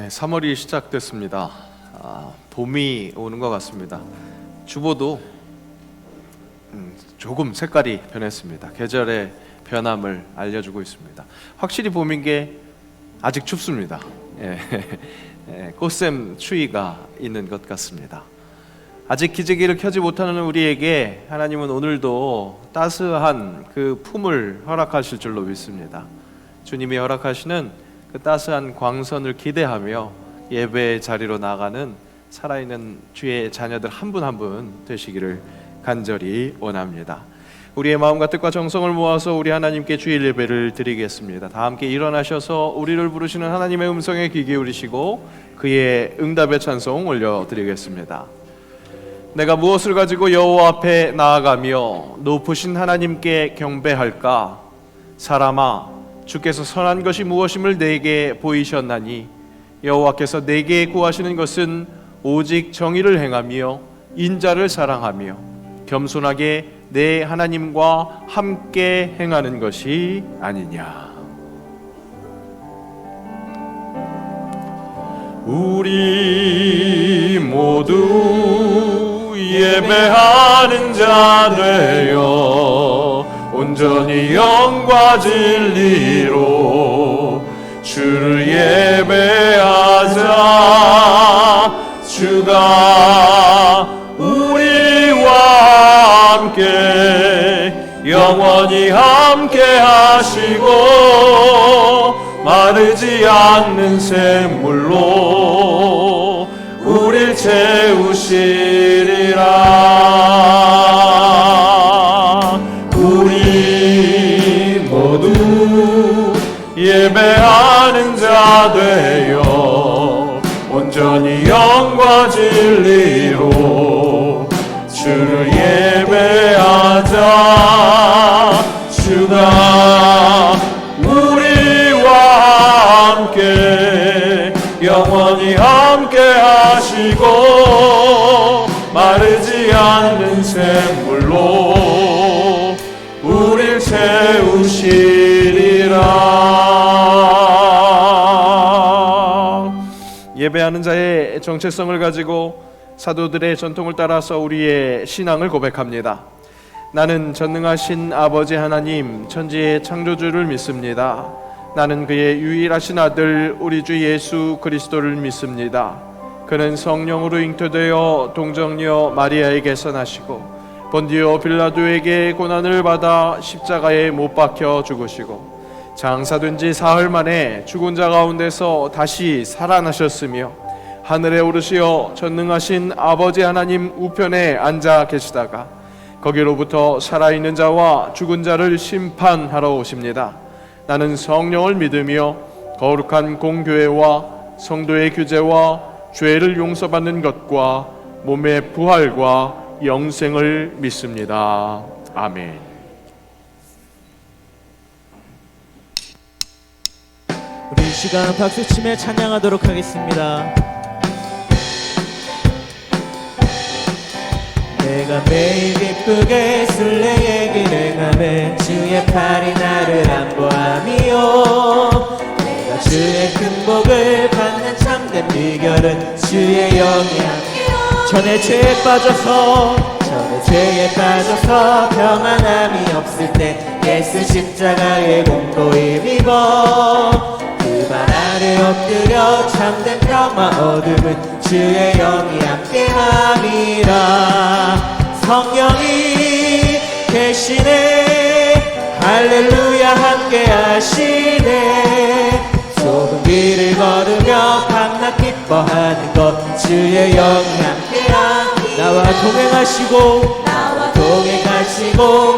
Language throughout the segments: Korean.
3월이 시작됐습니다. 봄이 오는 것 같습니다. 주보도 조금 색깔이 변했습니다. 계절의 변함을 알려주고 있습니다. 확실히 봄인 게 아직 춥습니다. 꽃샘 추위가 있는 것 같습니다. 아직 기저귀를 켜지 못하는 우리에게 하나님은 오늘도 따스한 그 품을 허락하실 줄로 믿습니다. 주님이 허락하시는 그 따스한 광선을 기대하며 예배의 자리로 나가는 살아있는 주의 자녀들 한 분 한 분 되시기를 간절히 원합니다. 우리의 마음과 뜻과 정성을 모아서 우리 하나님께 주일 예배를 드리겠습니다. 다 함께 일어나셔서 우리를 부르시는 하나님의 음성에 귀 기울이시고 그의 응답의 찬송 올려드리겠습니다. 내가 무엇을 가지고 여호와 앞에 나아가며 높으신 하나님께 경배할까? 사람아, 주께서 선한 것이 무엇임을 내게 보이셨나니 여호와께서 내게 구하시는 것은 오직 정의를 행하며 인자를 사랑하며 겸손하게 내 하나님과 함께 행하는 것이 아니냐. 우리 모두 예배하는 자 되어 온전히 영과 진리로 주를 예배하자. 주가 우리와 함께 영원히 함께 하시고 마르지 않는 샘물로 우릴 채우시리라. 우리 모두 예배하는 자 되어 온전히 영과 진리로 주를 예배하자. 주가 우리와 함께 영원히 함께 하시고 마르지 않는 샘물로 우릴 채우시리라. 예배하는 자의 정체성을 가지고 사도들의 전통을 따라서 우리의 신앙을 고백합니다. 나는 전능하신 아버지 하나님 천지의 창조주를 믿습니다. 나는 그의 유일하신 아들 우리 주 예수 그리스도를 믿습니다. 그는 성령으로 잉태되어 동정녀 마리아에게서 나시고 본디오 빌라도에게 고난을 받아 십자가에 못 박혀 죽으시고 장사된 지 사흘 만에 죽은 자 가운데서 다시 살아나셨으며 하늘에 오르시어 전능하신 아버지 하나님 우편에 앉아 계시다가 거기로부터 살아있는 자와 죽은 자를 심판하러 오십니다. 나는 성령을 믿으며 거룩한 공교회와 성도의 규제와 죄를 용서받는 것과 몸의 부활과 영생을 믿습니다. 아멘. 우리 이 시간 박수치며 찬양하도록 하겠습니다. 내가 매일 기쁘게 술래의 길을 가매 주의 팔이 나를 안보하며 내가 주의 큰 복을 받는 참된 비결은 주의 영이 함께요. 전에 죄에 빠져서 평안함이 없을 때 예수 십자가의 공로를 믿어 그 발 아래 엎드려 참된 평화 얻음은 주의 영이 함께함이라. 성령이 계시네 할렐루야 함께하시네. 좁은 길을 걸으며 밤낮 기뻐하는 것 주의 영이 함께함이라. 나와 동행하시고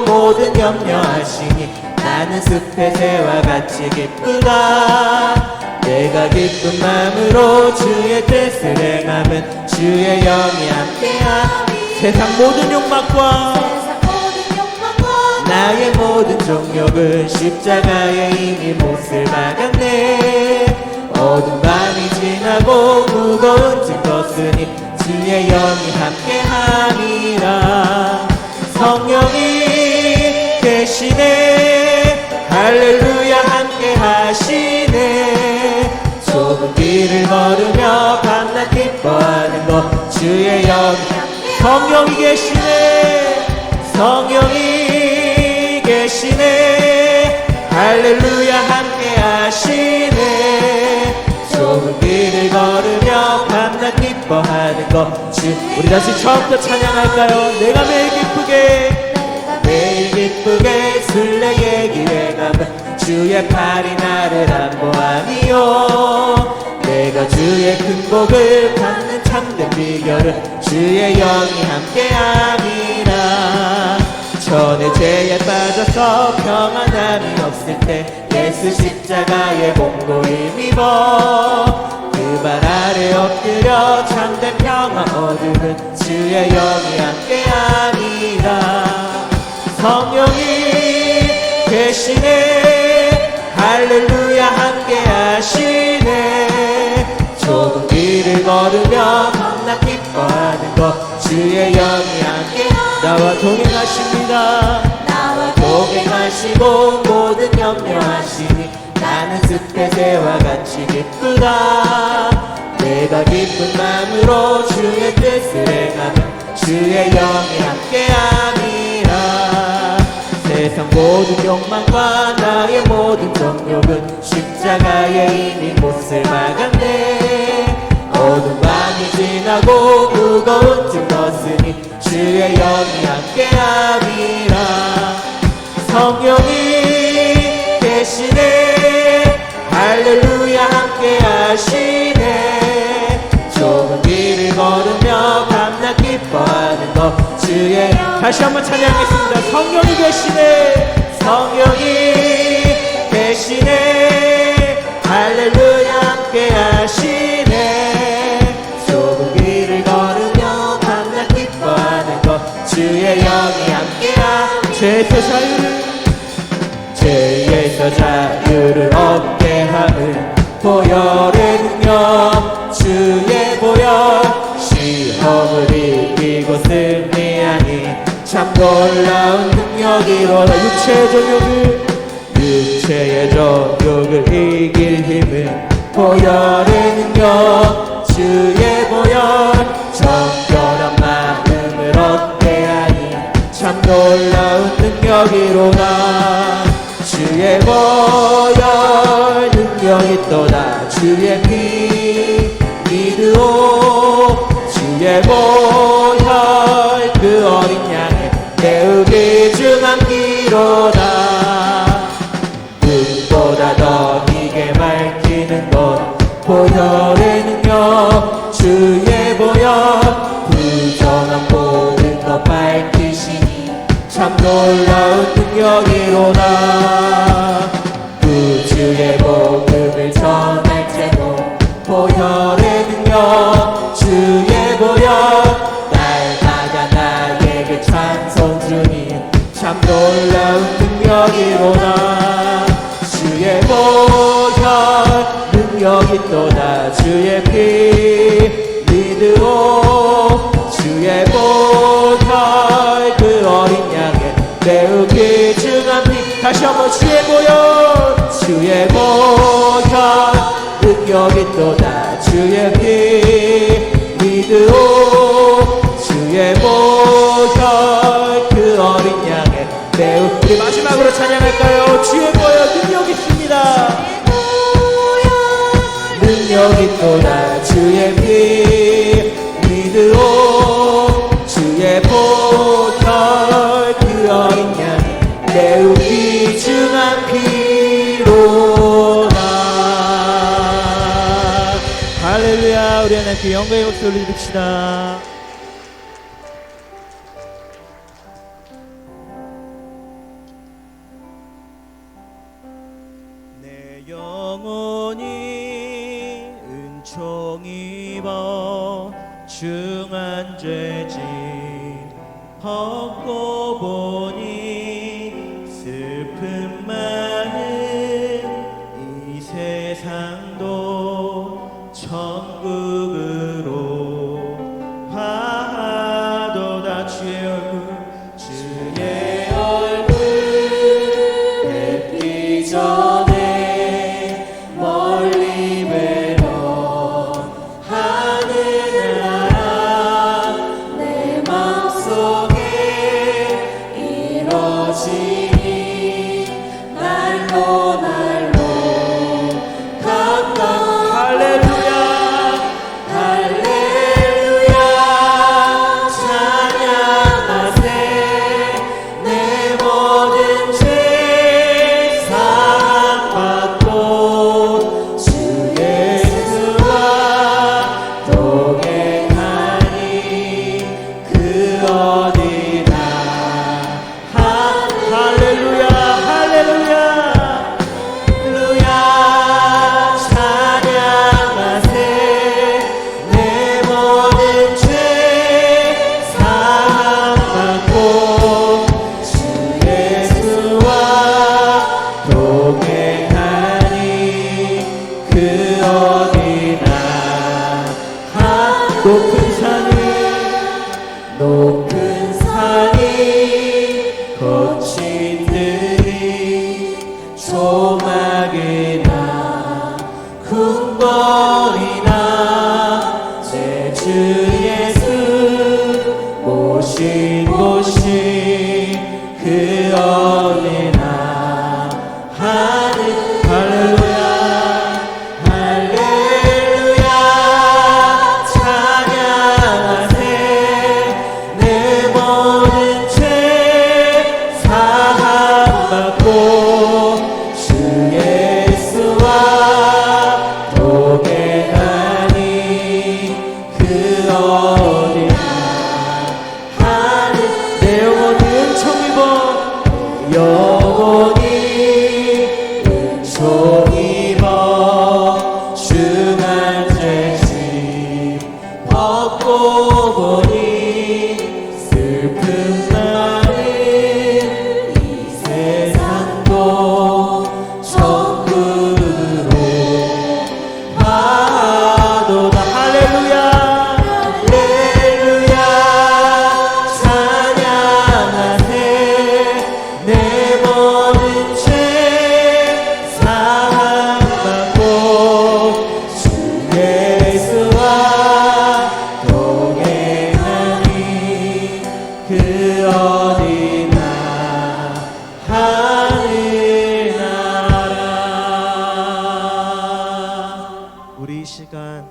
모든 염려하시니 나는 숲의 새와 같이 기쁘다. 내가 기쁜 마음으로 주의 뜻을 행하면 주의 영이 함께함이라. 세상 모든 욕망과 나의 모든 정욕은 십자가에 이미 못을 박았네. 어두운 밤이 지나고 무거운 짐 벗으니 주의 영이 함께함이라. 성령이 계시네 할렐루야 함께하시네. 좁은 길을 걸으 성령이 계시네 성령이 계시네 할렐루야 함께 하시네 좁은 길을 걸으며 밤낮 기뻐하는 것 주 우리 다시 처음부터 찬양할까요? 내가 매일 기쁘게 술래의 길에 가면 주의 팔이 나를 안보하니요 내가 주의 큰 복을 받는 참된 비결은 주의 영이 함께함이라 전에 죄에 빠져서 평안함이 없을 때 예수 십자가의 공로를 힘입어 그 발 아래 엎드려 참된 평화 얻으면 주의 영이 함께함이라 성령이 계시네 할렐루야 함께 하시네 좁은 길을 걸으며 밤낮 기뻐하는 것 주의 영이 함께 나와 동행하십니다 나와 동행하시고 모든 염려하시니 나는 습배새와 같이 기쁘다 내가 기쁜 마음으로 주의 뜻을 행하면 주의 영이 함께함이라 세상 모든 욕망과 나의 모든 정욕은 십자가에 이미 못을 막았네 어두운 밤이 지나고 무거운 짐 벗으니 주의 영이 함께함이라 성령이 계시네 할렐루야 함께 하시네 좁은 길을 걸으며 밤낮 기뻐하는 것 주의 다시 한번 찬양하겠습니다 성령이 계시네 성령이 계시네 할렐루야 함께 하시네 좁은 길을 걸으며 밤낮 기뻐하는 것 주의 영이 함께하 죄에서 자유를 얻게 하는 보혈의 능력 주의 보혈 시험을 이기고 승리하니 참 놀라운 능력이로다 육체의 정욕을 이길 힘은 보혈의 능력 주의 보혈 정결한 마음을 얻게 하니 참 놀라운 능력이로다 주의 보혈 능력이 또다 주의 피 믿으오 주의 보혈 그 어린 양의 매우 귀중한 피로다 빛보다 더 희게 밝히는 것 보혈의 능력 주의 보혈 부정한 모든 것 밝히시니 참 놀라운 능력이로다 구주의 복음을 전할 때도 보혈의 능력 주의 보혈 날마다 나에게 찬송 주니 참 놀라운 능력이로다 주의 보혈 능력이 또다 주의 피 믿으오 주의 보혈 그 어린 양의 매우 귀중한 피 다시 한번 주의 보혈 능력이 또다 주의 피 믿으오 주의 보혈 그 어린 양의 매우 우리 마지막으로 찬양할까요? 주의 보혈 능력 있습니다 능력이 또다 주의 피 믿으오 주의 보혈 그 어린 양의 매우 귀중한 피로다 할렐루야 우리 하나님께 영광의 목소리 올려드립시다 내 영혼이 은총 입어 중한 죄짐 벗고 보니 슬픈 마음 이 세상도 천국으로 화하도다 주의 얼굴 뵙기 전에 멀리 뵈던 하늘나라 내 맘 예수와 동행하니 그 어디나 하늘나라. 우리 이 시간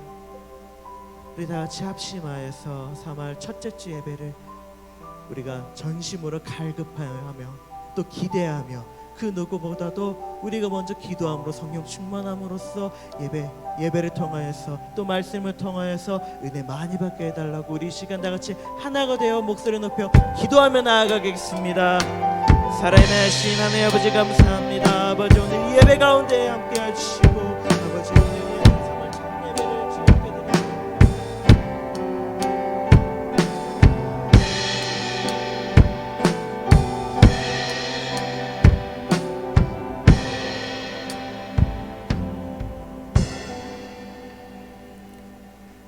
우리 다 같이 합심하여서 3월 첫째 주 예배를 우리가 전심으로 갈급하며 또 기대하며 그 누구보다도 우리가 먼저 기도함으로 성령 충만함으로써 예배를 통하여서 또 말씀을 통하여서 은혜 많이 받게 해달라고 우리 이 시간 다 같이 하나가 되어 목소리 높여 기도하며 나아가겠습니다. 살아계신 하나님 아버지 감사합니다. 아버지 오늘 예배 가운데 함께 해주시고 아버지 오늘 정말 참 예배를 주님께 드립니다.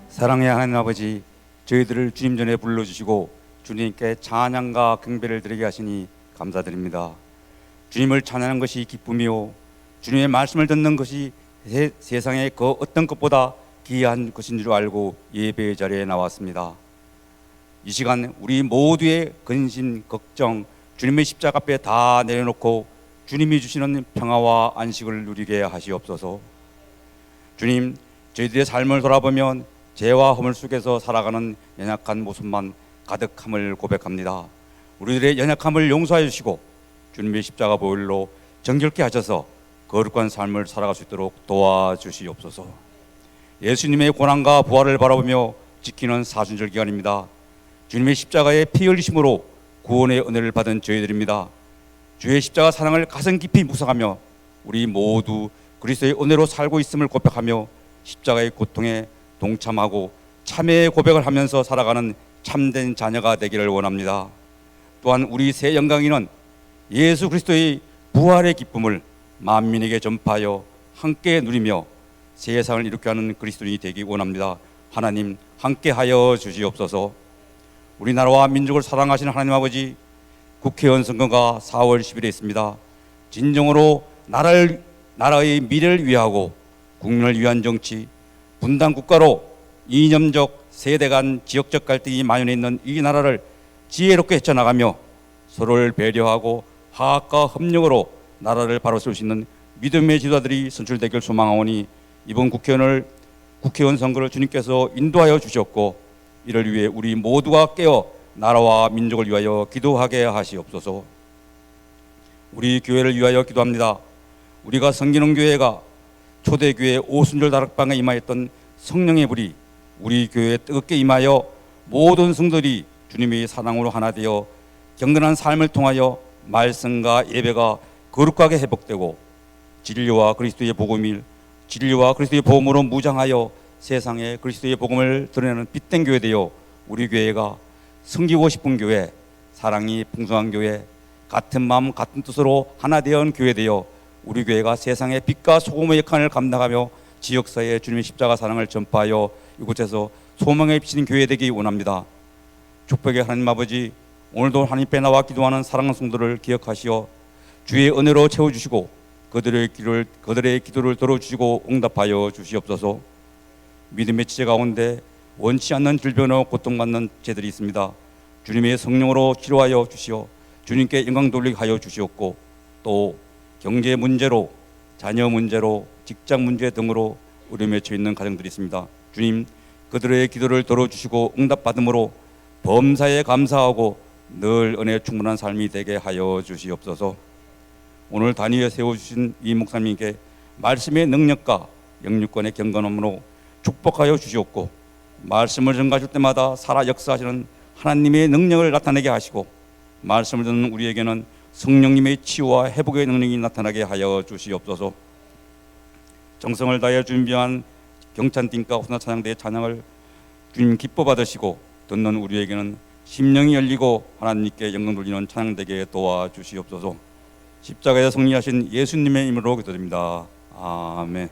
사랑의 하나님 아버지, 저희들을 주님 전에 불러주시고 주님께 찬양과 경배를 드리게 하시니 감사드립니다. 주님을 찬양하는 것이 기쁨이요 주님의 말씀을 듣는 것이 세상의 그 어떤 것보다 귀한 것인 줄 알고 예배의 자리에 나왔습니다. 이 시간 우리 모두의 근심, 걱정 주님의 십자가 앞에 다 내려놓고 주님이 주시는 평화와 안식을 누리게 하시옵소서. 주님, 저희들의 삶을 돌아보면 죄와 허물 속에서 살아가는 연약한 모습만 가득함을 고백합니다. 우리들의 연약함을 용서해 주시고 주님의 십자가 보혈로 정결케 하셔서 거룩한 삶을 살아갈 수 있도록 도와주시옵소서. 예수님의 고난과 부활을 바라보며 지키는 사순절 기간입니다. 주님의 십자가의 피 흘리심으로 구원의 은혜를 받은 저희들입니다. 주의 십자가 사랑을 가슴 깊이 묵상하며 우리 모두 그리스도의 은혜로 살고 있음을 고백하며 십자가의 고통에 동참하고 참회의 고백을 하면서 살아가는 참된 자녀가 되기를 원합니다. 또한 우리 새 영광인은 예수 그리스도의 부활의 기쁨을 만민에게 전파하여 함께 누리며 세상을 이롭게 하는 그리스도인이 되기 원합니다. 하나님 함께하여 주시옵소서. 우리나라와 민족을 사랑하시는 하나님 아버지, 국회의원 선거가 4월 10일에 있습니다. 진정으로 나라의 미래를 위하고 국민을 위한 정치, 분단 국가로 이념적 세대 간 지역적 갈등이 만연해 있는 이 나라를 지혜롭게 헤쳐나가며 서로를 배려하고 화합과 협력으로 나라를 바로 세울 수 있는 믿음의 지도자들이 선출되길 소망하오니 이번 국회의원 선거를 주님께서 인도하여 주셨고 이를 위해 우리 모두가 깨어 나라와 민족을 위하여 기도하게 하시옵소서. 우리 교회를 위하여 기도합니다. 우리가 섬기는 교회가 초대교회 오순절 다락방에 임하였던 성령의 불이 우리 교회에 뜨겁게 임하여 모든 성도들이 주님의 사랑으로 하나 되어 경건한 삶을 통하여 말씀과 예배가 거룩하게 회복되고 진리와 그리스도의 복음을 진리와 그리스도의 복음으로 무장하여 세상에 그리스도의 복음을 드러내는 빛된 교회 되어 우리 교회가 섬기고 싶은 교회, 사랑이 풍성한 교회, 같은 마음 같은 뜻으로 하나 되어 교회 되어 우리 교회가 세상의 빛과 소금의 역할을 감당하며 지역사회에 주님의 십자가 사랑을 전파하여 이곳에서 소망에 비치는 교회 되기 원합니다. 축복의 하나님 아버지, 오늘도 하나님 앞에 나와 기도하는 사랑하는 성도를 기억하시어 주의 은혜로 채워주시고 그들의 기도를 들어주시고 응답하여 주시옵소서. 믿음의 지체 가운데 원치 않는 질병으로 고통받는 죄들이 있습니다. 주님의 성령으로 치료하여 주시어 주님께 영광 돌리게 하여 주시옵고 또 경제 문제로, 자녀 문제로, 직장 문제 등으로 우려 맺혀 있는 가정들이 있습니다. 주님, 그들의 기도를 들어주시고 응답받음으로 범사에 감사하고 늘 은혜 충만한 삶이 되게 하여 주시옵소서. 오늘 단위에 세워주신 이 목사님께 말씀의 능력과 영육권의 경건함으로 축복하여 주시옵고 말씀을 전가하실 때마다 살아 역사하시는 하나님의 능력을 나타내게 하시고 말씀을 듣는 우리에게는 성령님의 치유와 회복의 능력이 나타나게 하여 주시옵소서. 정성을 다해 준비한 경찬팀과 호사 찬양대의 찬양을 주님 기뻐 받으시고 듣는 우리에게는 심령이 열리고 하나님께 영광 돌리는 찬양되게 도와주시옵소서. 십자가에 승리하신 예수님의 이름으로 기도드립니다. 아멘.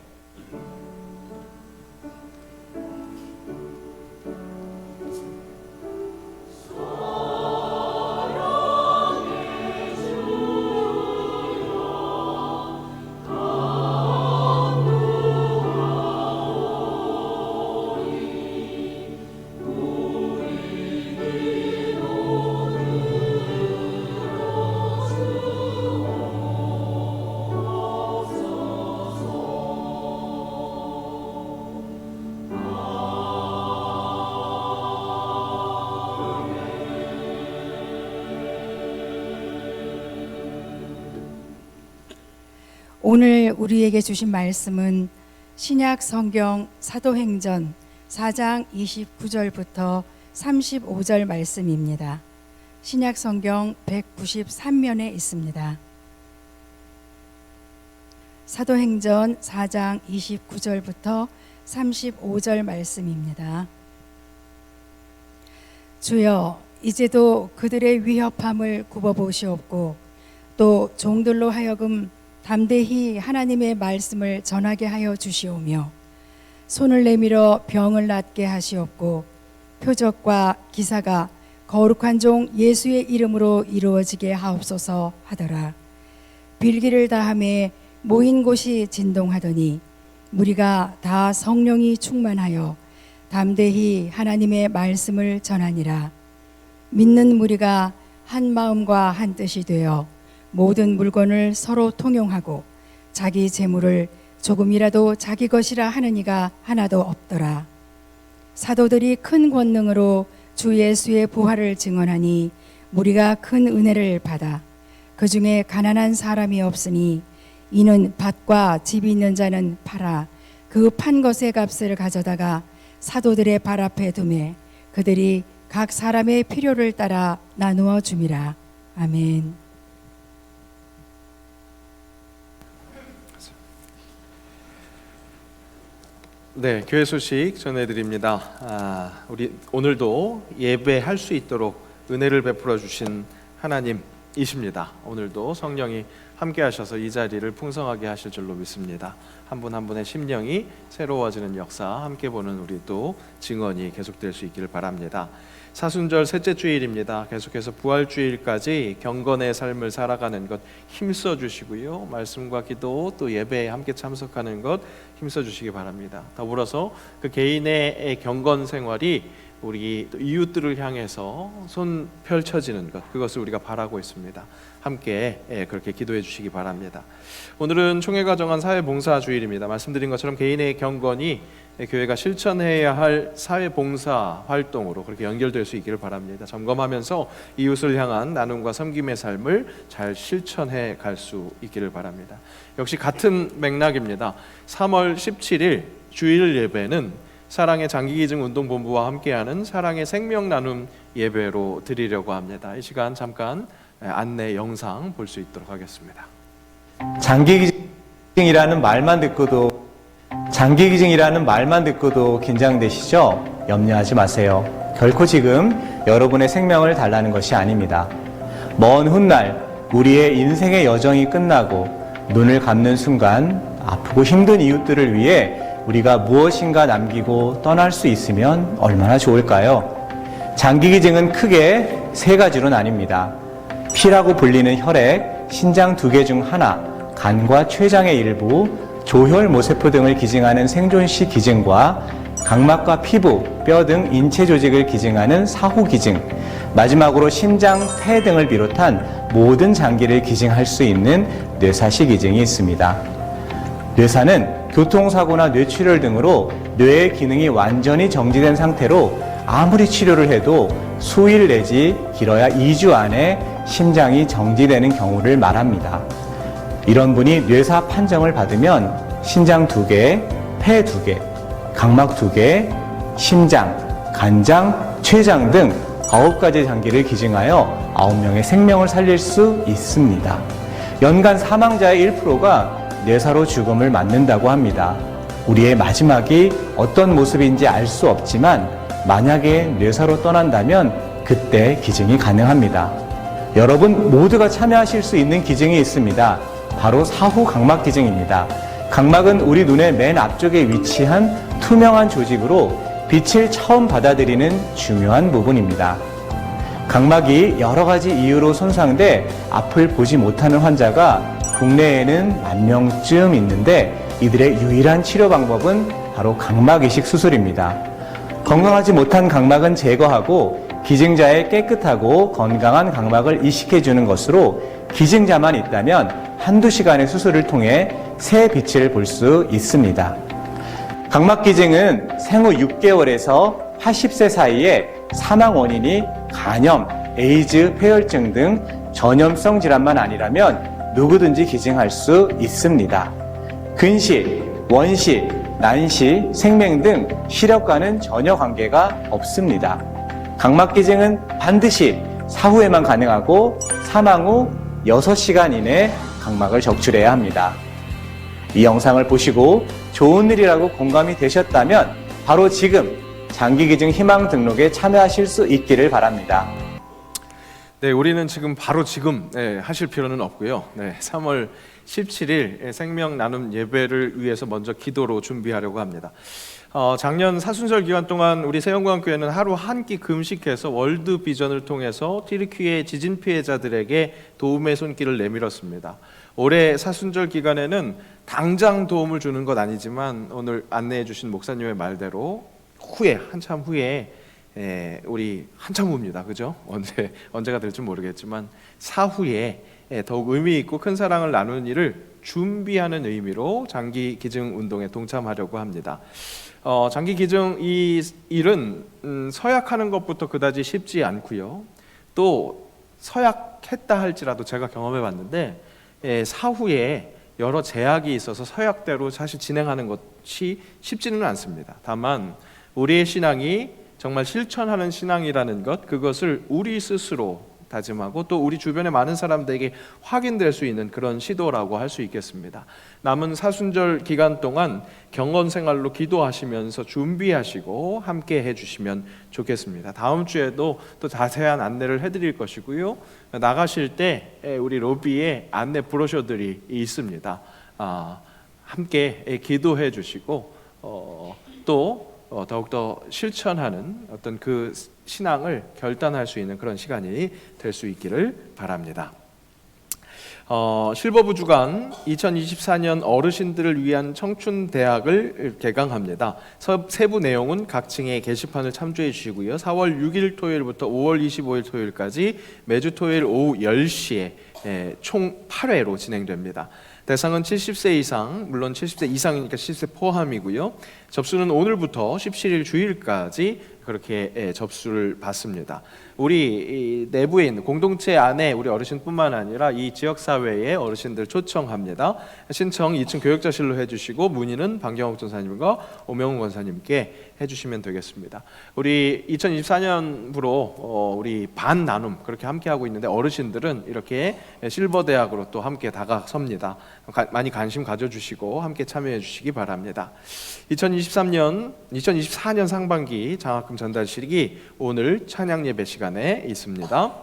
오늘 우리에게 주신 말씀은 신약 성경 사도행전 4장 29절부터 35절 말씀입니다. 신약 성경 193면에 있습니다. 사도행전 4장 29절부터 35절 말씀입니다. 주여, 이제도 그들의 위협함을 굽어보시옵고 또 종들로 하여금 담대히 하나님의 말씀을 전하게 하여 주시오며 손을 내밀어 병을 낫게 하시옵고 표적과 기사가 거룩한 종 예수의 이름으로 이루어지게 하옵소서 하더라. 빌기를 다하매 모인 곳이 진동하더니 무리가 다 성령이 충만하여 담대히 하나님의 말씀을 전하니라. 믿는 무리가 한 마음과 한 뜻이 되어 모든 물건을 서로 통용하고 자기 재물을 조금이라도 자기 것이라 하는 이가 하나도 없더라. 사도들이 큰 권능으로 주 예수의 부활을 증언하니 무리가 큰 은혜를 받아 그 중에 가난한 사람이 없으니 이는 밭과 집이 있는 자는 팔아 그 판 것의 값을 가져다가 사도들의 발 앞에 두매 그들이 각 사람의 필요를 따라 나누어 줌이라. 아멘. 네, 교회 소식 전해드립니다. 우리 오늘도 예배할 수 있도록 은혜를 베풀어 주신 하나님이십니다. 오늘도 성령이 함께 하셔서 이 자리를 풍성하게 하실 줄로 믿습니다. 한 분 한 분의 심령이 새로워지는 역사 함께 보는 우리 또 증언이 계속될 수 있기를 바랍니다. 사순절 셋째 주일입니다. 계속해서 부활주일까지 경건의 삶을 살아가는 것 힘써 주시고요. 말씀과 기도 또 예배에 함께 참석하는 것 힘써 주시기 바랍니다. 더불어서 그 개인의 경건 생활이 우리 이웃들을 향해서 손 펼쳐지는 것, 그것을 우리가 바라고 있습니다. 함께 그렇게 기도해 주시기 바랍니다. 오늘은 총회가 정한 사회봉사 주일입니다. 말씀드린 것처럼 개인의 경건이 교회가 실천해야 할 사회봉사 활동으로 그렇게 연결될 수 있기를 바랍니다. 점검하면서 이웃을 향한 나눔과 섬김의 삶을 잘 실천해 갈 수 있기를 바랍니다. 역시 같은 맥락입니다. 3월 17일 주일 예배는 사랑의 장기기증 운동본부와 함께하는 사랑의 생명 나눔 예배로 드리려고 합니다. 이 시간 잠깐 안내 영상 볼 수 있도록 하겠습니다. 장기기증이라는 말만 듣고도 긴장되시죠? 염려하지 마세요. 결코 지금 여러분의 생명을 달라는 것이 아닙니다. 먼 훗날 우리의 인생의 여정이 끝나고 눈을 감는 순간 아프고 힘든 이웃들을 위해 우리가 무엇인가 남기고 떠날 수 있으면 얼마나 좋을까요? 장기기증은 크게 세 가지로 나뉩니다. 피라고 불리는 혈액, 신장 2개 중 하나, 간과 췌장의 일부, 조혈모세포 등을 기증하는 생존시 기증과 각막과 피부, 뼈 등 인체 조직을 기증하는 사후기증, 마지막으로 심장, 폐 등을 비롯한 모든 장기를 기증할 수 있는 뇌사시 기증이 있습니다. 뇌사는 교통사고나 뇌출혈 등으로 뇌의 기능이 완전히 정지된 상태로 아무리 치료를 해도 수일 내지 길어야 2주 안에 심장이 정지되는 경우를 말합니다. 이런 분이 뇌사 판정을 받으면 신장 2개, 폐 2개, 각막 2개, 심장, 간장, 췌장 등 9가지 장기를 기증하여 9명의 생명을 살릴 수 있습니다. 연간 사망자의 1%가 뇌사로 죽음을 맞는다고 합니다. 우리의 마지막이 어떤 모습인지 알 수 없지만 만약에 뇌사로 떠난다면 그때 기증이 가능합니다. 여러분 모두가 참여하실 수 있는 기증이 있습니다. 바로 사후 각막 기증입니다. 각막은 우리 눈의 맨 앞쪽에 위치한 투명한 조직으로 빛을 처음 받아들이는 중요한 부분입니다. 각막이 여러 가지 이유로 손상돼 앞을 보지 못하는 환자가 국내에는 10,000명쯤 있는데 이들의 유일한 치료 방법은 바로 각막 이식 수술입니다. 건강하지 못한 각막은 제거하고 기증자의 깨끗하고 건강한 각막을 이식해 주는 것으로 기증자만 있다면 한두 시간의 수술을 통해 새 빛을 볼 수 있습니다. 각막 기증은 생후 6개월에서 80세 사이에 사망 원인이 간염, 에이즈, 폐혈증 등 전염성 질환만 아니라면 누구든지 기증할 수 있습니다. 근시, 원시, 난시, 생명 등 시력과는 전혀 관계가 없습니다. 각막 기증은 반드시 사후에만 가능하고 사망 후 6시간 이내 각막을 적출해야 합니다. 이 영상을 보시고 좋은 일이라고 공감이 되셨다면 바로 지금 장기기증 희망 등록에 참여하실 수 있기를 바랍니다. 네, 우리는 지금 바로 지금 하실 필요는 없고요. 3월 17일 생명 나눔 예배를 위해서 먼저 기도로 준비하려고 합니다. 작년 사순절 기간 동안 우리 세영광교회는 하루 한 끼 금식해서 월드 비전을 통해서 튀르키예 지진 피해자들에게 도움의 손길을 내밀었습니다. 올해 사순절 기간에는 당장 도움을 주는 것 아니지만 오늘 안내해 주신 목사님의 말대로 한참 후에 우리 한참 후입니다. 그죠? 언제가 될지 모르겠지만 사후에 더욱 의미 있고 큰 사랑을 나누는 일을 준비하는 의미로 장기 기증 운동에 동참하려고 합니다. 장기 기증 이 일은 서약하는 것부터 그다지 쉽지 않고요. 또 서약했다 할지라도 제가 경험해 봤는데 사후에 여러 제약이 있어서 서약대로 사실 진행하는 것이 쉽지는 않습니다. 다만 우리의 신앙이 정말 실천하는 신앙이라는 것, 그것을 우리 스스로 다짐하고 또 우리 주변의 많은 사람들에게 확인될 수 있는 그런 시도라고 할 수 있겠습니다. 남은 사순절 기간 동안 경건 생활로 기도하시면서 준비하시고 함께 해주시면 좋겠습니다. 다음 주에도 또 자세한 안내를 해드릴 것이고요. 나가실 때 우리 로비에 안내 브로셔들이 있습니다. 함께 기도해 주시고 또 더욱더 실천하는 어떤 그 신앙을 결단할 수 있는 그런 시간이 될 수 있기를 바랍니다. 실버부 주간 2024년 어르신들을 위한 청춘대학을 개강합니다. 세부 내용은 각 층의 게시판을 참조해 주시고요. 4월 6일 토요일부터 5월 25일 토요일까지 매주 토요일 오후 10시에 총 8회로 진행됩니다. 대상은 70세 이상, 물론 70세 이상이니까 70세 포함이고요. 접수는 오늘부터 17일 주일까지 그렇게 접수를 받습니다. 우리 내부에 있는 공동체 안에 우리 어르신뿐만 아니라 이 지역사회의 어르신들 초청합니다. 신청 2층 교역자실로 해주시고 문의는 방경옥 전사님과 오명훈 권사님께 해주시면 되겠습니다. 우리 2024년부로 우리 반 나눔 그렇게 함께 하고 있는데 어르신들은 이렇게 실버대학으로 또 함께 다가섭니다. 많이 관심 가져주시고 함께 참여해 주시기 바랍니다. 2024년 상반기 장학금 전달식이 오늘 찬양 예배 시간에 있습니다.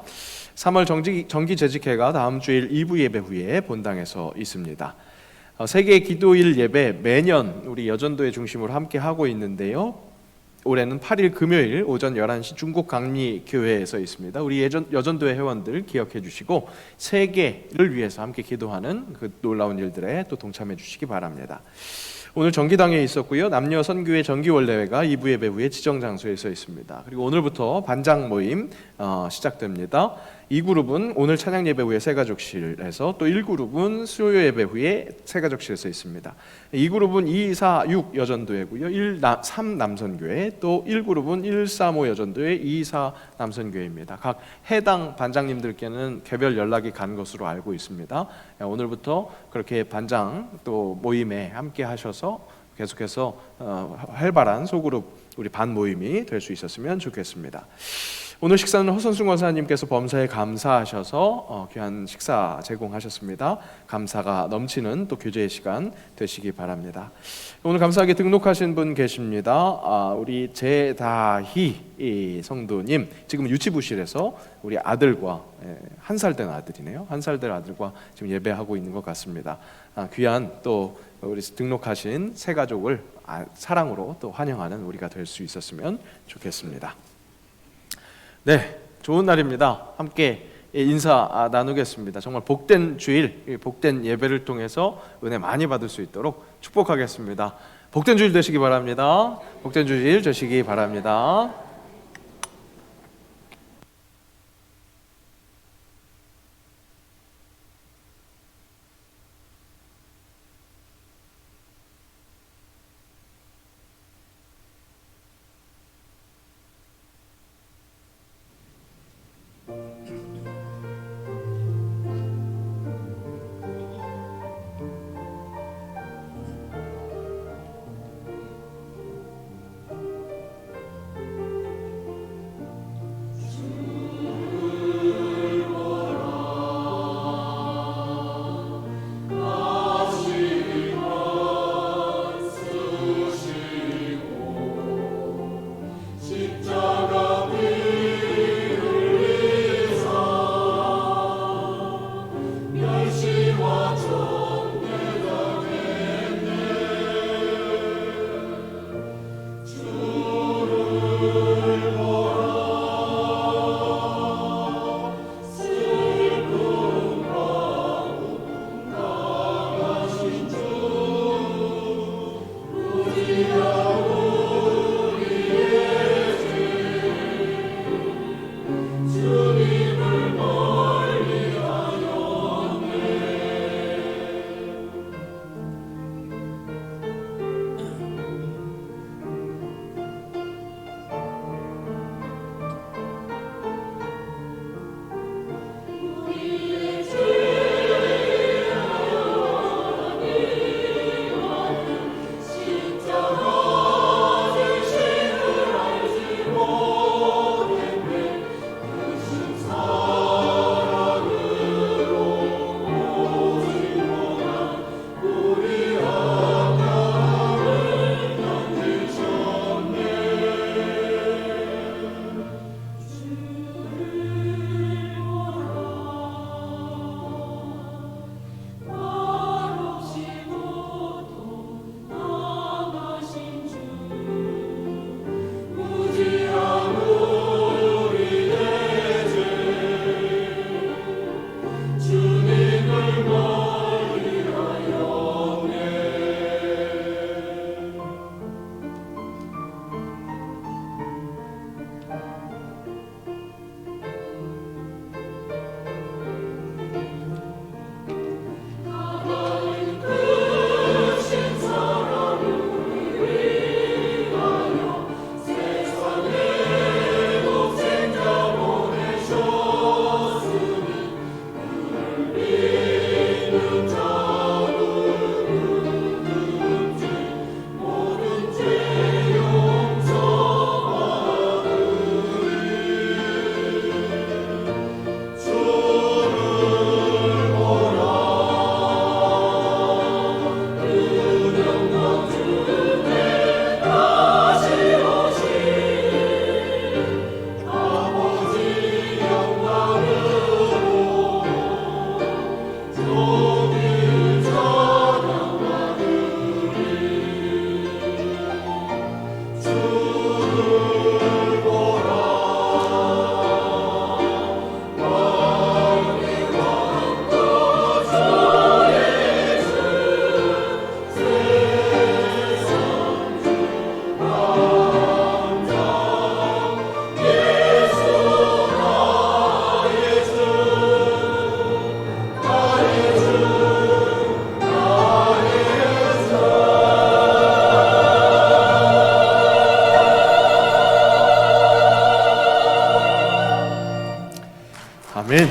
3월 정기 재직회가 다음 주일 2부 예배 후에 본당에서 있습니다. 세계 기도일 예배 매년 우리 여전도의 중심으로 함께 하고 있는데요. 올해는 8일 금요일 오전 11시 중국 강리교회에서 있습니다. 우리 여전도의 회원들 기억해 주시고 세계를 위해서 함께 기도하는 그 놀라운 일들에 또 동참해 주시기 바랍니다. 오늘 정기당에 있었고요. 남녀 선교회 정기원례회가 2부 예배 후에 지정 장소에서 있습니다. 그리고 오늘부터 반장 모임 시작됩니다. 2그룹은 오늘 찬양 예배 후에 새가족실에서 또 1그룹은 수요 예배 후에 새가족실에서 있습니다. 2그룹은 2, 4, 6 여전도회고요. 3 남선교회 또 1그룹은 1, 3, 5 여전도회 2, 4 남선교회입니다. 각 해당 반장님들께는 개별 연락이 간 것으로 알고 있습니다. 오늘부터 그렇게 반장 또 모임에 함께 하셔서 계속해서 활발한 소그룹 우리 반 모임이 될 수 있었으면 좋겠습니다. 오늘 식사는 허선순 권사님께서 범사에 감사하셔서 귀한 식사 제공하셨습니다. 감사가 넘치는 또 교제의 시간 되시기 바랍니다. 오늘 감사하게 등록하신 분 계십니다. 우리 제다희 성도님 지금 유치부실에서 우리 아들과 1살 된 아들이네요. 1살 된 아들과 지금 예배하고 있는 것 같습니다. 귀한 또 우리 등록하신 새 가족을 사랑으로 또 환영하는 우리가 될 수 있었으면 좋겠습니다. 네, 좋은 날입니다. 함께 인사 나누겠습니다. 정말 복된 주일, 복된 예배를 통해서 은혜 많이 받을 수 있도록 축복하겠습니다. 복된 주일 되시기 바랍니다. 복된 주일 되시기 바랍니다. 아멘.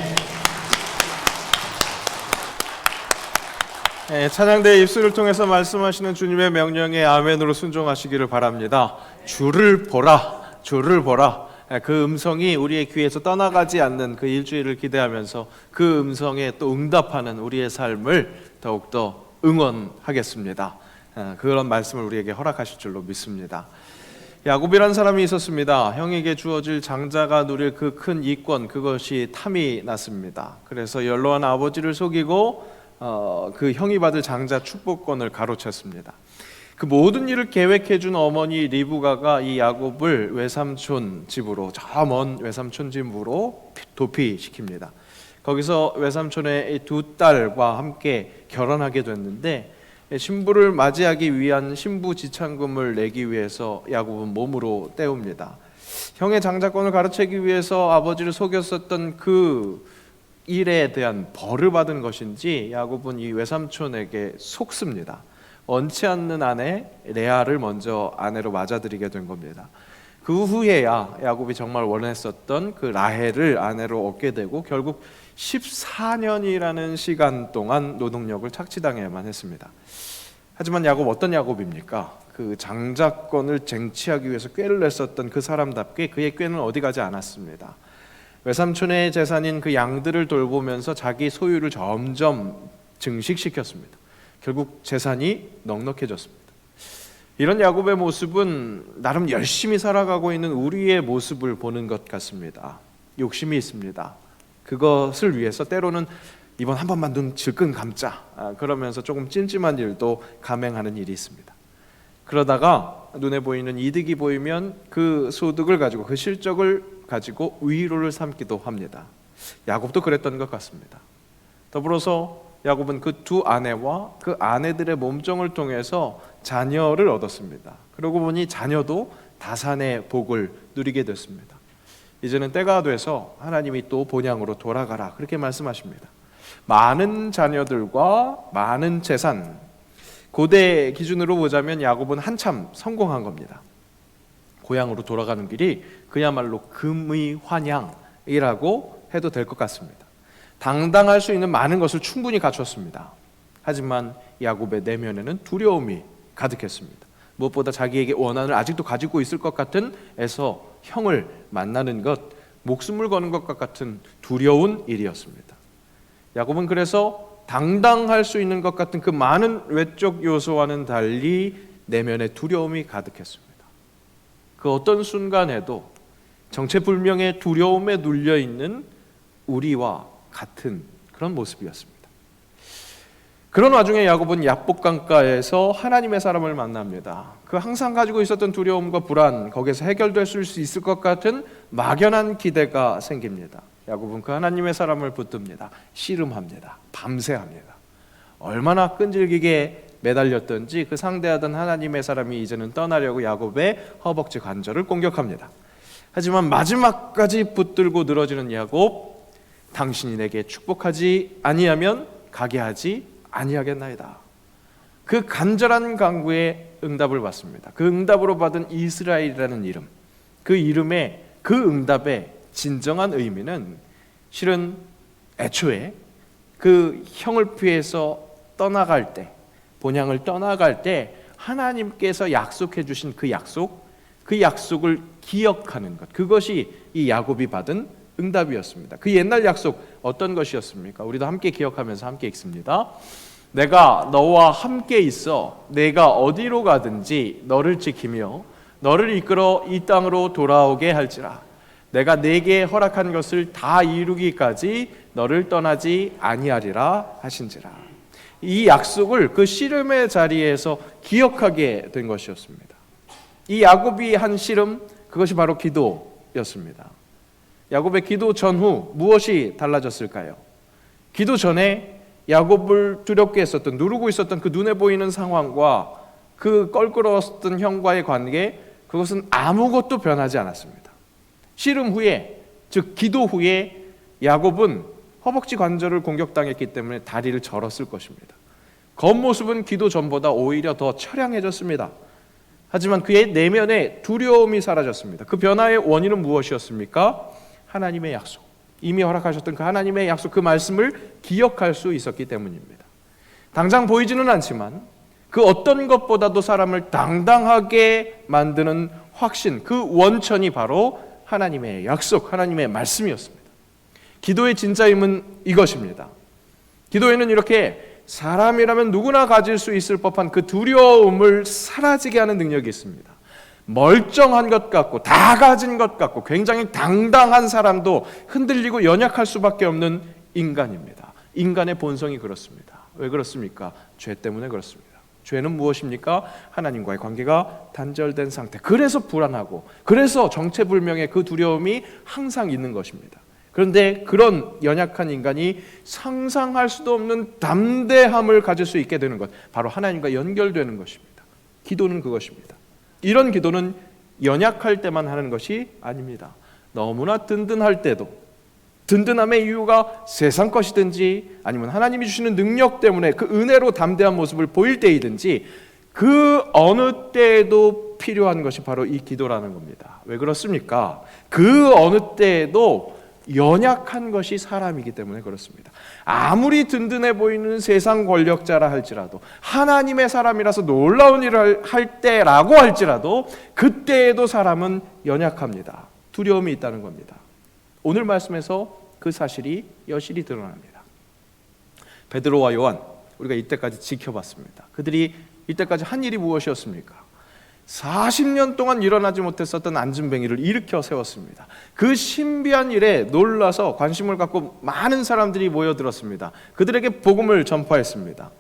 네, 찬양대 입술을 통해서 말씀하시는 주님의 명령에 아멘으로 순종하시기를 바랍니다. 주를 보라, 주를 보라. 그 음성이 우리의 귀에서 떠나가지 않는 그 일주일을 기대하면서 그 음성에 또 응답하는 우리의 삶을 더욱더 응원하겠습니다. 그런 말씀을 우리에게 허락하실 줄로 믿습니다. 야곱이라는 사람이 있었습니다. 형에게 주어질 장자가 누릴 그 큰 이권, 그것이 탐이 났습니다. 그래서 연로한 아버지를 속이고 그 형이 받을 장자 축복권을 가로챘습니다. 그 모든 일을 계획해준 어머니 리브가가 이 야곱을 외삼촌 집으로, 저 먼 외삼촌 집으로 도피시킵니다. 거기서 외삼촌의 두 딸과 함께 결혼하게 됐는데, 신부를 맞이하기 위한 신부 지참금을 내기 위해서 야곱은 몸으로 때웁니다. 형의 장자권을 가로채기 위해서 아버지를 속였었던 그 일에 대한 벌을 받은 것인지 야곱은 이 외삼촌에게 속습니다. 원치 않는 아내 레아를 먼저 아내로 맞아들이게 된 겁니다. 그 후에야 야곱이 정말 원했었던 그 라헬을 아내로 얻게 되고 결국 14년이라는 시간 동안 노동력을 착취당해야만 했습니다. 하지만 야곱, 어떤 야곱입니까? 그 장자권을 쟁취하기 위해서 꾀를 냈었던 그 사람답게 그의 꾀는 어디 가지 않았습니다. 외삼촌의 재산인 그 양들을 돌보면서 자기 소유를 점점 증식시켰습니다. 결국 재산이 넉넉해졌습니다. 이런 야곱의 모습은 나름 열심히 살아가고 있는 우리의 모습을 보는 것 같습니다. 욕심이 있습니다. 그것을 위해서 때로는 이번 한 번만 눈 질끈 감자, 그러면서 조금 찜찜한 일도 감행하는 일이 있습니다. 그러다가 눈에 보이는 이득이 보이면 그 소득을 가지고, 그 실적을 가지고 위로를 삼기도 합니다. 야곱도 그랬던 것 같습니다. 더불어서 야곱은 그 두 아내와 그 아내들의 몸종을 통해서 자녀를 얻었습니다. 그러고 보니 자녀도 다산의 복을 누리게 됐습니다. 이제는 때가 돼서 하나님이 또 본향으로 돌아가라, 그렇게 말씀하십니다. 많은 자녀들과 많은 재산, 고대 기준으로 보자면 야곱은 한참 성공한 겁니다. 고향으로 돌아가는 길이 그야말로 금의 환향이라고 해도 될 것 같습니다. 당당할 수 있는 많은 것을 충분히 갖췄습니다. 하지만 야곱의 내면에는 두려움이 가득했습니다. 무엇보다 자기에게 원한을 아직도 가지고 있을 것 같은 에서 형을 만나는 것, 목숨을 거는 것과 같은 두려운 일이었습니다. 야곱은 그래서 당당할 수 있는 것 같은 그 많은 외적 요소와는 달리 내면에 두려움이 가득했습니다. 그 어떤 순간에도 정체불명의 두려움에 눌려있는 우리와 같은 그런 모습이었습니다. 그런 와중에 야곱은 야복강가에서 하나님의 사람을 만납니다. 그 항상 가지고 있었던 두려움과 불안, 거기에서 해결될 수 있을 것 같은 막연한 기대가 생깁니다. 야곱은 그 하나님의 사람을 붙듭니다. 씨름합니다. 밤새 합니다. 얼마나 끈질기게 매달렸던지 그 상대하던 하나님의 사람이 이제는 떠나려고 야곱의 허벅지 관절을 공격합니다. 하지만 마지막까지 붙들고 늘어지는 야곱, 당신이 내게 축복하지 아니하면 가게 하지 아니하겠나이다. 그 간절한 간구에 응답을 받습니다. 그 응답으로 받은 이스라엘이라는 이름, 그 이름의 그 응답의 진정한 의미는 실은 애초에 그 형을 피해서 떠나갈 때, 본향을 떠나갈 때 하나님께서 약속해 주신 그 약속을 기억하는 것, 그것이 이 야곱이 받은 응답이었습니다. 그 옛날 약속 어떤 것이었습니까? 우리도 함께 기억하면서 함께 읽습니다. 내가 너와 함께 있어 내가 어디로 가든지 너를 지키며 너를 이끌어 이 땅으로 돌아오게 할지라. 내가 내게 허락한 것을 다 이루기까지 너를 떠나지 아니하리라 하신지라. 이 약속을 그 씨름의 자리에서 기억하게 된 것이었습니다. 이 야곱이 한 씨름, 그것이 바로 기도였습니다. 야곱의 기도 전후 무엇이 달라졌을까요? 기도 전에 야곱을 두렵게 했었던, 누르고 있었던 그 눈에 보이는 상황과 그 껄끄러웠던 형과의 관계, 그것은 아무것도 변하지 않았습니다. 씨름 후에, 즉 기도 후에 야곱은 허벅지 관절을 공격당했기 때문에 다리를 절었을 것입니다. 겉모습은 기도 전보다 오히려 더 처량해졌습니다. 하지만 그의 내면에 두려움이 사라졌습니다. 그 변화의 원인은 무엇이었습니까? 하나님의 약속, 이미 허락하셨던 그 하나님의 약속, 그 말씀을 기억할 수 있었기 때문입니다. 당장 보이지는 않지만 그 어떤 것보다도 사람을 당당하게 만드는 확신, 그 원천이 바로 하나님의 약속, 하나님의 말씀이었습니다. 기도의 진짜 힘은 이것입니다. 기도에는 이렇게 사람이라면 누구나 가질 수 있을 법한 그 두려움을 사라지게 하는 능력이 있습니다. 멀쩡한 것 같고 다 가진 것 같고 굉장히 당당한 사람도 흔들리고 연약할 수밖에 없는 인간입니다. 인간의 본성이 그렇습니다. 왜 그렇습니까? 죄 때문에 그렇습니다. 죄는 무엇입니까? 하나님과의 관계가 단절된 상태. 그래서 불안하고 그래서 정체불명의 그 두려움이 항상 있는 것입니다. 그런데 그런 연약한 인간이 상상할 수도 없는 담대함을 가질 수 있게 되는 것, 바로 하나님과 연결되는 것입니다. 기도는 그것입니다. 이런 기도는 연약할 때만 하는 것이 아닙니다. 너무나 든든할 때도, 든든함의 이유가 세상 것이든지 아니면 하나님이 주시는 능력 때문에 그 은혜로 담대한 모습을 보일 때이든지 그 어느 때에도 필요한 것이 바로 이 기도라는 겁니다. 왜 그렇습니까? 그 어느 때에도 연약한 것이 사람이기 때문에 그렇습니다. 아무리 든든해 보이는 세상 권력자라 할지라도, 하나님의 사람이라서 놀라운 일을 할 때라고 할지라도 그때에도 사람은 연약합니다. 두려움이 있다는 겁니다. 오늘 말씀에서 그 사실이 여실히 드러납니다. 베드로와 요한, 우리가 이때까지 지켜봤습니다. 그들이 이때까지 한 일이 무엇이었습니까? 40년 동안 일어나지 못했었던 앉은뱅이를 일으켜 세웠습니다. 그 신비한 일에 놀라서 관심을 갖고 많은 사람들이 모여들었습니다. 그들에게 복음을 전파했습니다.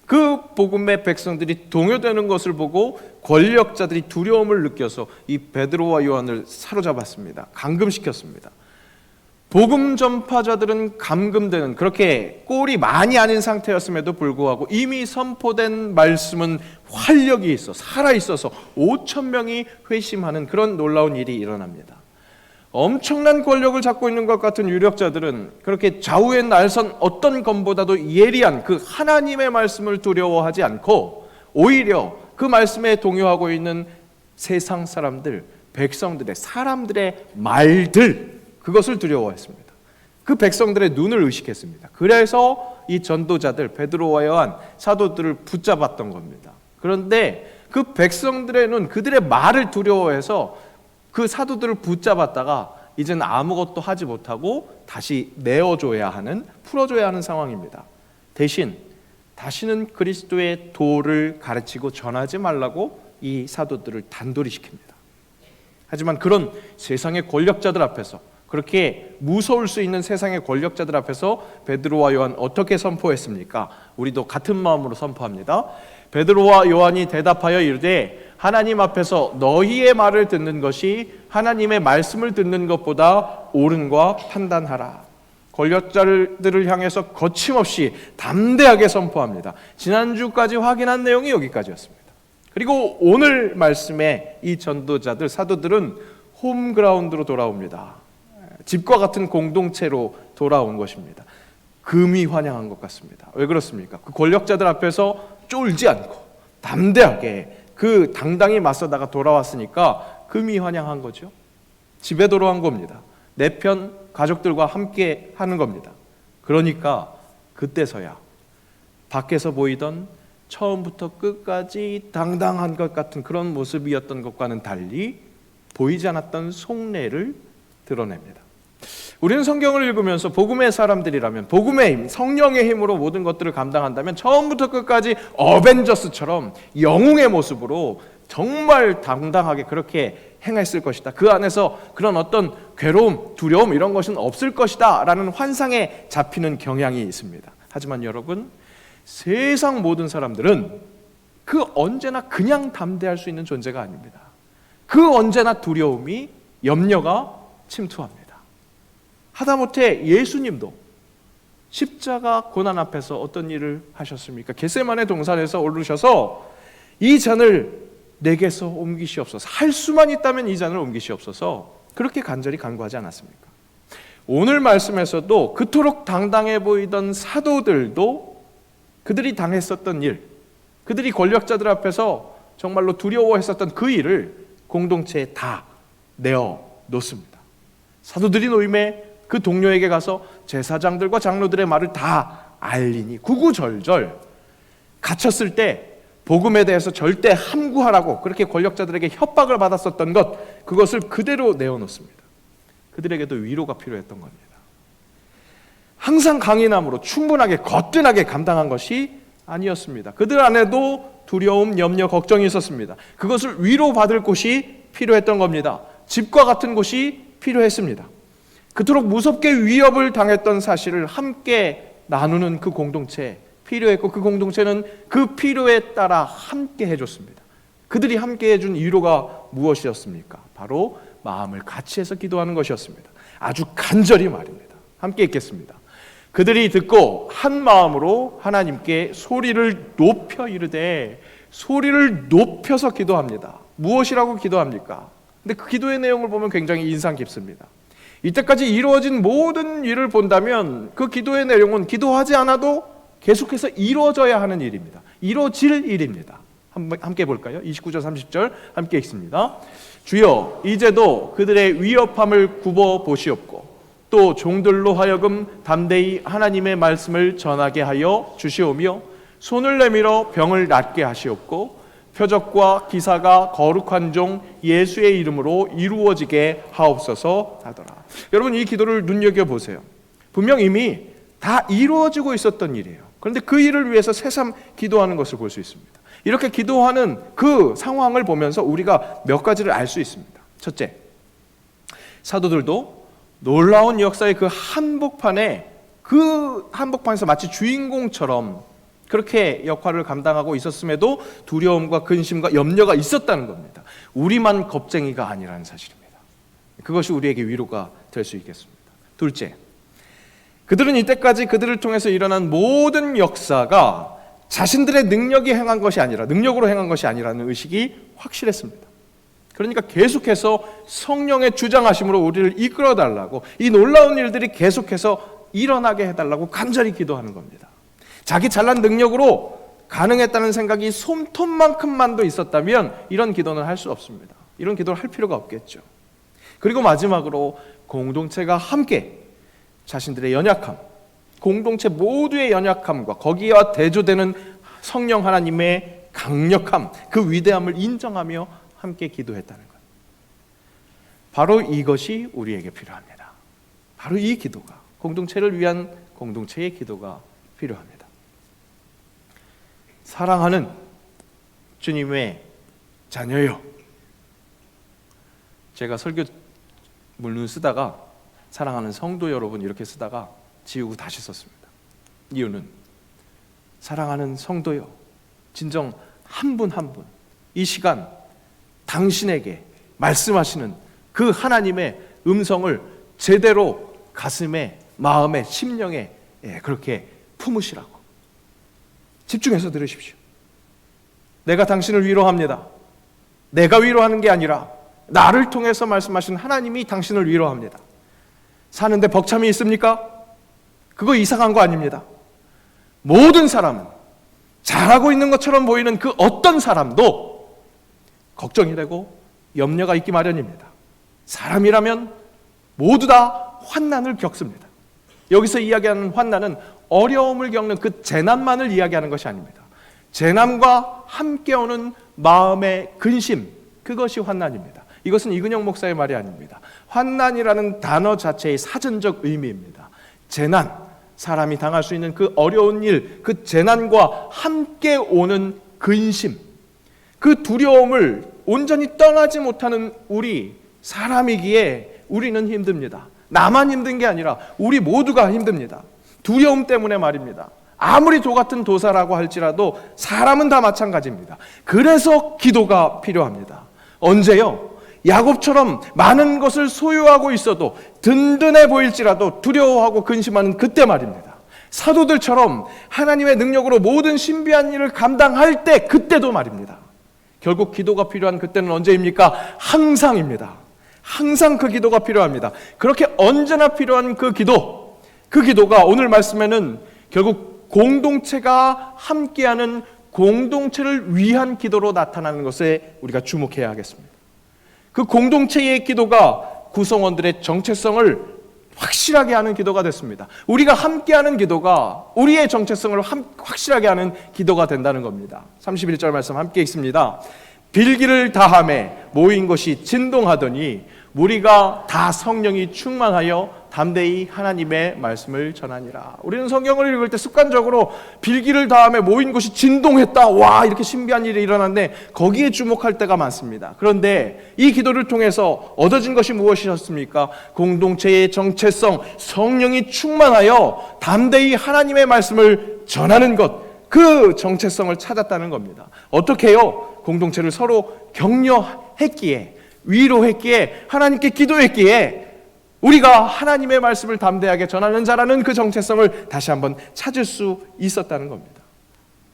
그 복음의 백성들이 동요되는 것을 보고 권력자들이 두려움을 느껴서 이 베드로와 요한을 사로잡았습니다. 감금시켰습니다. 복음 전파자들은 감금되는, 그렇게 꼴이 많이 아닌 상태였음에도 불구하고 이미 선포된 말씀은 활력이 있어 살아있어서 5,000명이 회심하는 그런 놀라운 일이 일어납니다. 엄청난 권력을 잡고 있는 것 같은 유력자들은 그렇게 좌우에 날선 어떤 검보다도 예리한 그 하나님의 말씀을 두려워하지 않고 오히려 그 말씀에 동요하고 있는 세상 사람들, 백성들의, 사람들의 말들, 그것을 두려워했습니다. 그 백성들의 눈을 의식했습니다. 그래서 이 전도자들, 베드로와 요한, 사도들을 붙잡았던 겁니다. 그런데 그 백성들의 눈, 그들의 말을 두려워해서 그 사도들을 붙잡았다가 이제는 아무것도 하지 못하고 다시 내어줘야 하는, 풀어줘야 하는 상황입니다. 대신 다시는 그리스도의 도를 가르치고 전하지 말라고 이 사도들을 단도리 시킵니다. 하지만 그런 세상의 권력자들 앞에서, 그렇게 무서울 수 있는 세상의 권력자들 앞에서 베드로와 요한 어떻게 선포했습니까? 우리도 같은 마음으로 선포합니다. 베드로와 요한이 대답하여 이르되 하나님 앞에서 너희의 말을 듣는 것이 하나님의 말씀을 듣는 것보다 옳은과 판단하라. 권력자들을 향해서 거침없이 담대하게 선포합니다. 지난주까지 확인한 내용이 여기까지였습니다. 그리고 오늘 말씀에 이 전도자들, 사도들은 홈그라운드로 돌아옵니다. 집과 같은 공동체로 돌아온 것입니다. 금이 환영한 것 같습니다. 왜 그렇습니까? 그 권력자들 앞에서 쫄지 않고 담대하게 그 당당히 맞서다가 돌아왔으니까 금이 환영한 거죠. 집에 돌아온 겁니다. 내 편 가족들과 함께 하는 겁니다. 그러니까 그때서야 밖에서 보이던 처음부터 끝까지 당당한 것 같은 그런 모습이었던 것과는 달리 보이지 않았던 속내를 드러냅니다. 우리는 성경을 읽으면서 복음의 사람들이라면, 복음의 힘, 성령의 힘으로 모든 것들을 감당한다면 처음부터 끝까지 어벤져스처럼 영웅의 모습으로 정말 당당하게 그렇게 행했을 것이다. 그 안에서 그런 어떤 괴로움, 두려움 이런 것은 없을 것이다 라는 환상에 잡히는 경향이 있습니다. 하지만 여러분, 세상 모든 사람들은 그 언제나 그냥 담대할 수 있는 존재가 아닙니다. 그 언제나 두려움이, 염려가 침투합니다. 하다못해 예수님도 십자가 고난 앞에서 어떤 일을 하셨습니까? 겟세마네 동산에서 오르셔서 이 잔을 내게서 옮기시옵소서, 할 수만 있다면 이 잔을 옮기시옵소서, 그렇게 간절히 간구하지 않았습니까? 오늘 말씀에서도 그토록 당당해 보이던 사도들도 그들이 당했었던 일, 그들이 권력자들 앞에서 정말로 두려워했었던 그 일을 공동체에 다 내어 놓습니다. 사도들이 놓임에 그 동료에게 가서 제사장들과 장로들의 말을 다 알리니 구구절절 갇혔을 때 복음에 대해서 절대 함구하라고 그렇게 권력자들에게 협박을 받았었던 것, 그것을 그대로 내어놓습니다. 그들에게도 위로가 필요했던 겁니다. 항상 강인함으로 충분하게 거뜬하게 감당한 것이 아니었습니다. 그들 안에도 두려움, 염려, 걱정이 있었습니다. 그것을 위로받을 곳이 필요했던 겁니다. 집과 같은 곳이 필요했습니다. 그토록 무섭게 위협을 당했던 사실을 함께 나누는 그 공동체 필요했고, 그 공동체는 그 필요에 따라 함께 해줬습니다. 그들이 함께 해준 위로가 무엇이었습니까? 바로 마음을 같이 해서 기도하는 것이었습니다. 아주 간절히 말입니다. 함께 읽겠습니다. 그들이 듣고 한 마음으로 하나님께 소리를 높여 이르되, 소리를 높여서 기도합니다. 무엇이라고 기도합니까? 근데 그 기도의 내용을 보면 굉장히 인상 깊습니다. 이때까지 이루어진 모든 일을 본다면 그 기도의 내용은 기도하지 않아도 계속해서 이루어져야 하는 일입니다. 이루어질 일입니다. 함께 볼까요? 29절 30절 함께 읽습니다. 주여 이제도 그들의 위협함을 굽어 보시옵고 또 종들로 하여금 담대히 하나님의 말씀을 전하게 하여 주시오며 손을 내밀어 병을 낫게 하시옵고 표적과 기사가 거룩한 종 예수의 이름으로 이루어지게 하옵소서 하더라. 여러분, 이 기도를 눈여겨보세요. 분명 이미 다 이루어지고 있었던 일이에요. 그런데 그 일을 위해서 새삼 기도하는 것을 볼 수 있습니다. 이렇게 기도하는 그 상황을 보면서 우리가 몇 가지를 알 수 있습니다. 첫째, 사도들도 놀라운 역사의 그 한복판에서 마치 주인공처럼 그렇게 역할을 감당하고 있었음에도 두려움과 근심과 염려가 있었다는 겁니다. 우리만 겁쟁이가 아니라는 사실입니다. 그것이 우리에게 위로가 될 수 있겠습니다. 둘째, 그들은 이때까지 그들을 통해서 일어난 모든 역사가 자신들의 능력이 행한 것이 아니라, 능력으로 행한 것이 아니라는 의식이 확실했습니다. 그러니까 계속해서 성령의 주장하심으로 우리를 이끌어달라고, 이 놀라운 일들이 계속해서 일어나게 해달라고 간절히 기도하는 겁니다. 자기 잘난 능력으로 가능했다는 생각이 솜톱만큼만도 있었다면 이런 기도는 할 수 없습니다. 이런 기도를 할 필요가 없겠죠. 그리고 마지막으로 공동체가 함께 자신들의 연약함, 공동체 모두의 연약함과 거기와 대조되는 성령 하나님의 강력함, 그 위대함을 인정하며 함께 기도했다는 것. 바로 이것이 우리에게 필요합니다. 바로 이 기도가, 공동체를 위한 공동체의 기도가 필요합니다. 사랑하는 주님의 자녀요. 제가 설교 문을 쓰다가 사랑하는 성도 여러분 이렇게 쓰다가 지우고 다시 썼습니다. 이유는 사랑하는 성도요, 진정 한 분 한 분 이 시간 당신에게 말씀하시는 그 하나님의 음성을 제대로 가슴에, 마음에, 심령에 그렇게 품으시라고 집중해서 들으십시오. 내가 당신을 위로합니다. 내가 위로하는 게 아니라 나를 통해서 말씀하신 하나님이 당신을 위로합니다. 사는데 벅참이 있습니까? 그거 이상한 거 아닙니다. 모든 사람은 잘하고 있는 것처럼 보이는 그 어떤 사람도 걱정이 되고 염려가 있기 마련입니다. 사람이라면 모두 다 환난을 겪습니다. 여기서 이야기하는 환난은 어려움을 겪는 그 재난만을 이야기하는 것이 아닙니다. 재난과 함께 오는 마음의 근심, 그것이 환난입니다. 이것은 이근영 목사의 말이 아닙니다. 환난이라는 단어 자체의 사전적 의미입니다. 재난, 사람이 당할 수 있는 그 어려운 일, 그 재난과 함께 오는 근심, 그 두려움을 온전히 떠나지 못하는 우리 사람이기에 우리는 힘듭니다. 나만 힘든 게 아니라 우리 모두가 힘듭니다. 두려움 때문에 말입니다. 아무리 도 같은 도사라고 할지라도 사람은 다 마찬가지입니다. 그래서 기도가 필요합니다. 언제요? 야곱처럼 많은 것을 소유하고 있어도 든든해 보일지라도 두려워하고 근심하는 그때 말입니다. 사도들처럼 하나님의 능력으로 모든 신비한 일을 감당할 때, 그때도 말입니다. 결국 기도가 필요한 그때는 언제입니까? 항상입니다. 항상 그 기도가 필요합니다. 그렇게 언제나 필요한 그 기도가 오늘 말씀에는 결국 공동체가 함께하는 공동체를 위한 기도로 나타나는 것에 우리가 주목해야 하겠습니다. 그 공동체의 기도가 구성원들의 정체성을 확실하게 하는 기도가 됐습니다. 우리가 함께하는 기도가 우리의 정체성을 확실하게 하는 기도가 된다는 겁니다. 31절 말씀 함께 읽습니다. 빌기를 다함에 모인 것이 진동하더니 무리가 다 성령이 충만하여 담대히 하나님의 말씀을 전하니라. 우리는 성경을 읽을 때 습관적으로 빌기를 다함에 모인 곳이 진동했다. 와, 이렇게 신비한 일이 일어났는데 거기에 주목할 때가 많습니다. 그런데 이 기도를 통해서 얻어진 것이 무엇이었습니까? 공동체의 정체성, 성령이 충만하여 담대히 하나님의 말씀을 전하는 것, 그 정체성을 찾았다는 겁니다. 어떻게 해요? 공동체를 서로 격려했기에, 위로했기에, 하나님께 기도했기에 우리가 하나님의 말씀을 담대하게 전하는 자라는 그 정체성을 다시 한번 찾을 수 있었다는 겁니다.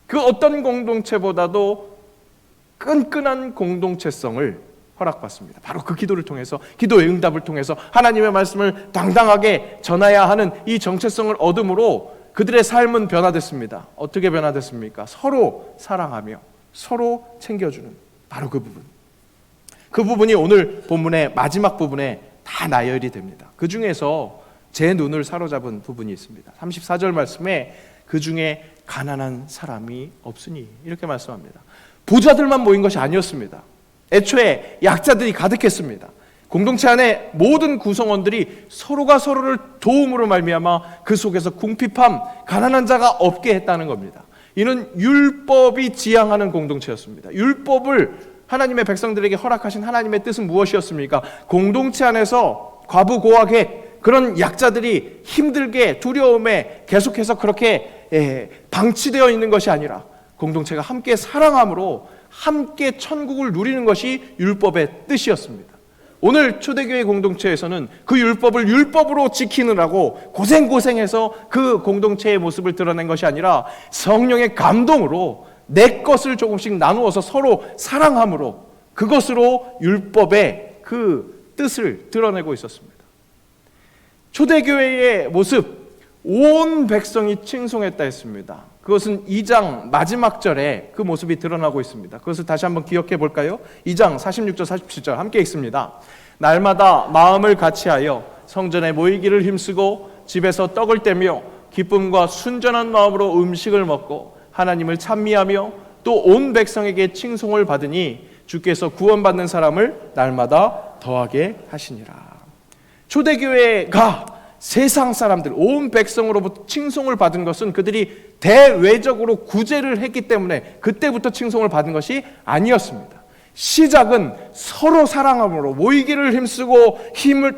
그 어떤 공동체보다도 끈끈한 공동체성을 허락받습니다. 바로 그 기도를 통해서, 기도의 응답을 통해서 하나님의 말씀을 당당하게 전해야 하는 이 정체성을 얻음으로 그들의 삶은 변화됐습니다. 어떻게 변화됐습니까? 서로 사랑하며 서로 챙겨주는 바로 그 부분. 그 부분이 오늘 본문의 마지막 부분에 다 나열이 됩니다. 그 중에서 제 눈을 사로잡은 부분이 있습니다. 34절 말씀에 그 중에 가난한 사람이 없으니 이렇게 말씀합니다. 부자들만 모인 것이 아니었습니다. 애초에 약자들이 가득했습니다. 공동체 안에 모든 구성원들이 서로가 서로를 도움으로 말미암아 그 속에서 궁핍함, 가난한 자가 없게 했다는 겁니다. 이는 율법이 지향하는 공동체였습니다. 율법을 하나님의 백성들에게 허락하신 하나님의 뜻은 무엇이었습니까? 공동체 안에서 과부고하게 그런 약자들이 힘들게 두려움에 계속해서 그렇게 방치되어 있는 것이 아니라 공동체가 함께 사랑함으로 함께 천국을 누리는 것이 율법의 뜻이었습니다. 오늘 초대교회 공동체에서는 그 율법을 율법으로 지키느라고 고생해서 그 공동체의 모습을 드러낸 것이 아니라 성령의 감동으로 내 것을 조금씩 나누어서 서로 사랑함으로 그것으로 율법의 그 뜻을 드러내고 있었습니다. 초대교회의 모습, 온 백성이 칭송했다 했습니다. 그것은 2장 마지막 절에 그 모습이 드러나고 있습니다. 그것을 다시 한번 기억해 볼까요? 2장 46절 47절 함께 읽습니다. 날마다 마음을 같이하여 성전에 모이기를 힘쓰고 집에서 떡을 떼며 기쁨과 순전한 마음으로 음식을 먹고 하나님을 찬미하며 또 온 백성에게 칭송을 받으니 주께서 구원받는 사람을 날마다 더하게 하시니라. 초대교회가 세상 사람들, 온 백성으로부터 칭송을 받은 것은 그들이 대외적으로 구제를 했기 때문에 그때부터 칭송을 받은 것이 아니었습니다. 시작은 서로 사랑함으로 모이기를 힘쓰고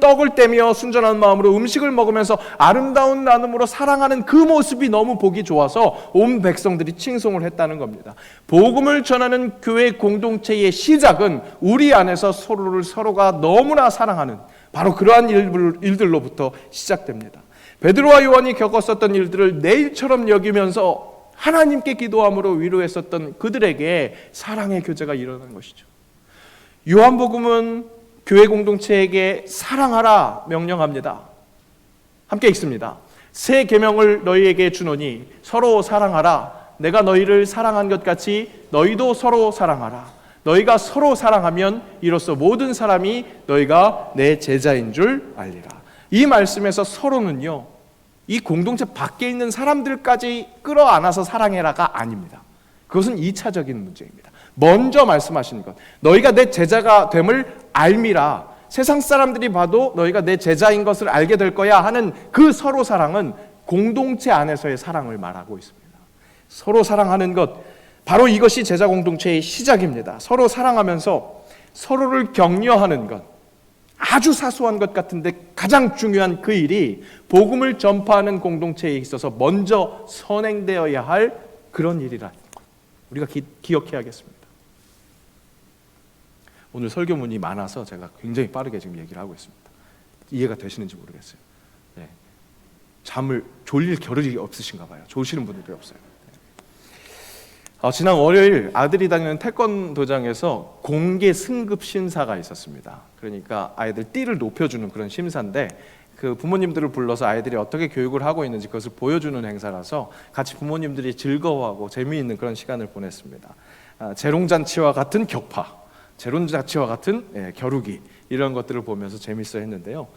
떡을 떼며 순전한 마음으로 음식을 먹으면서 아름다운 나눔으로 사랑하는 그 모습이 너무 보기 좋아서 온 백성들이 칭송을 했다는 겁니다. 복음을 전하는 교회 공동체의 시작은 우리 안에서 서로가 너무나 사랑하는 바로 그러한 일들로부터 시작됩니다. 베드로와 요한이 겪었었던 일들을 내일처럼 여기면서 하나님께 기도함으로 위로했었던 그들에게 사랑의 교제가 일어난 것이죠. 요한복음은 교회 공동체에게 사랑하라 명령합니다. 함께 읽습니다. 새 계명을 너희에게 주노니 서로 사랑하라. 내가 너희를 사랑한 것 같이 너희도 서로 사랑하라. 너희가 서로 사랑하면 이로써 모든 사람이 너희가 내 제자인 줄 알리라. 이 말씀에서 서로는요, 이 공동체 밖에 있는 사람들까지 끌어안아서 사랑해라가 아닙니다. 그것은 2차적인 문제입니다. 먼저 말씀하신 것, 너희가 내 제자가 됨을 알미라. 세상 사람들이 봐도 너희가 내 제자인 것을 알게 될 거야 하는 그 서로 사랑은 공동체 안에서의 사랑을 말하고 있습니다. 서로 사랑하는 것, 바로 이것이 제자 공동체의 시작입니다. 서로 사랑하면서 서로를 격려하는 것, 아주 사소한 것 같은데 가장 중요한 그 일이 복음을 전파하는 공동체에 있어서 먼저 선행되어야 할 그런 일이라 우리가 기억해야겠습니다. 오늘 설교문이 많아서 제가 굉장히 빠르게 지금 얘기를 하고 있습니다. 이해가 되시는지 모르겠어요. 네. 졸릴 겨를이 없으신가 봐요. 좋으시는 분들이 없어요. 지난 월요일 아들이 다니는 태권도장에서 공개 승급 심사가 있었습니다. 그러니까 아이들 띠를 높여주는 그런 심사인데 그 부모님들을 불러서 아이들이 어떻게 교육을 하고 있는지 그것을 보여주는 행사라서 같이 부모님들이 즐거워하고 재미있는 그런 시간을 보냈습니다. 재롱잔치와 같은 격파, 재롱잔치와 같은 겨루기, 이런 것들을 보면서 재밌어 했는데요.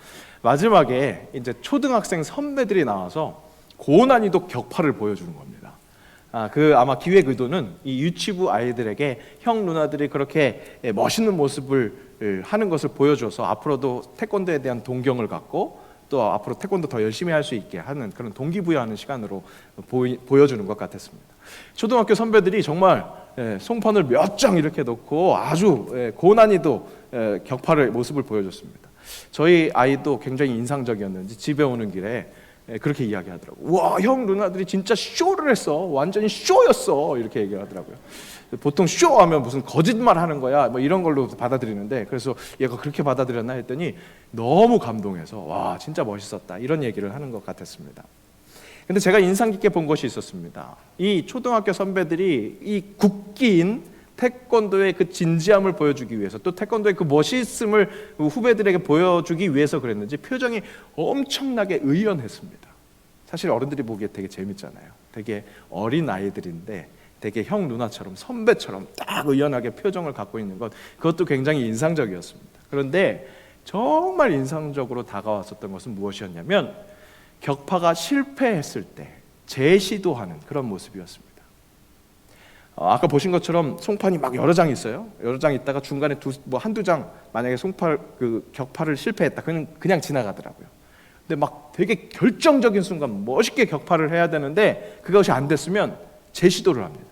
마지막에 이제 초등학생 선배들이 나와서 고난이도 격파를 보여주는 겁니다. 그 아마 기획 의도는 이 유치부 아이들에게 형 누나들이 그렇게 멋있는 모습을 하는 것을 보여줘서 앞으로도 태권도에 대한 동경을 갖고 또 앞으로 태권도 더 열심히 할 수 있게 하는 그런 동기부여하는 시간으로 보여주는 것 같았습니다. 초등학교 선배들이 정말 송판을 몇 장 이렇게 놓고 아주 고난이도 격파를 모습을 보여줬습니다. 저희 아이도 굉장히 인상적이었는지 집에 오는 길에 그렇게 이야기하더라고요. 와, 형 누나들이 진짜 쇼를 했어. 완전히 쇼였어. 이렇게 얘기하더라고요. 보통 쇼하면 무슨 거짓말 하는 거야 뭐 이런 걸로 받아들이는데, 그래서 얘가 그렇게 받아들였나 했더니 너무 감동해서 와, 진짜 멋있었다 이런 얘기를 하는 것 같았습니다. 근데 제가 인상 깊게 본 것이 있었습니다. 이 초등학교 선배들이 이 국기인 태권도의 그 진지함을 보여주기 위해서, 또 태권도의 그 멋있음을 후배들에게 보여주기 위해서 그랬는지 표정이 엄청나게 의연했습니다. 사실 어른들이 보기에 되게 재밌잖아요. 되게 어린 아이들인데 되게 형 누나처럼 선배처럼 딱 의연하게 표정을 갖고 있는 것, 그것도 굉장히 인상적이었습니다. 그런데 정말 인상적으로 다가왔었던 것은 무엇이었냐면 격파가 실패했을 때 재시도하는 그런 모습이었습니다. 아까 보신 것처럼 송판이 막 여러 장 있어요. 여러 장 있다가 중간에 한두 장 만약에 격파를 실패했다, 그냥 지나가더라고요. 근데 막 되게 결정적인 순간 멋있게 격파를 해야 되는데 그것이 안 됐으면 재시도를 합니다.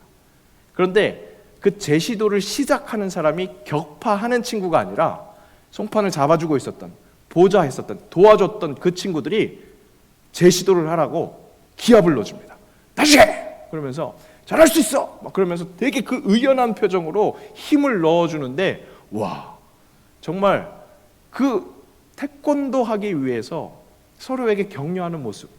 그런데 그 재시도를 시작하는 사람이 격파하는 친구가 아니라 송판을 잡아주고 있었던, 보좌했었던, 도와줬던 그 친구들이 재시도를 하라고 기합을 넣어줍니다. 다시 해! 그러면서 잘할 수 있어! 막 그러면서 되게 그 의연한 표정으로 힘을 넣어주는데, 와, 정말 그 태권도 하기 위해서 서로에게 격려하는 모습,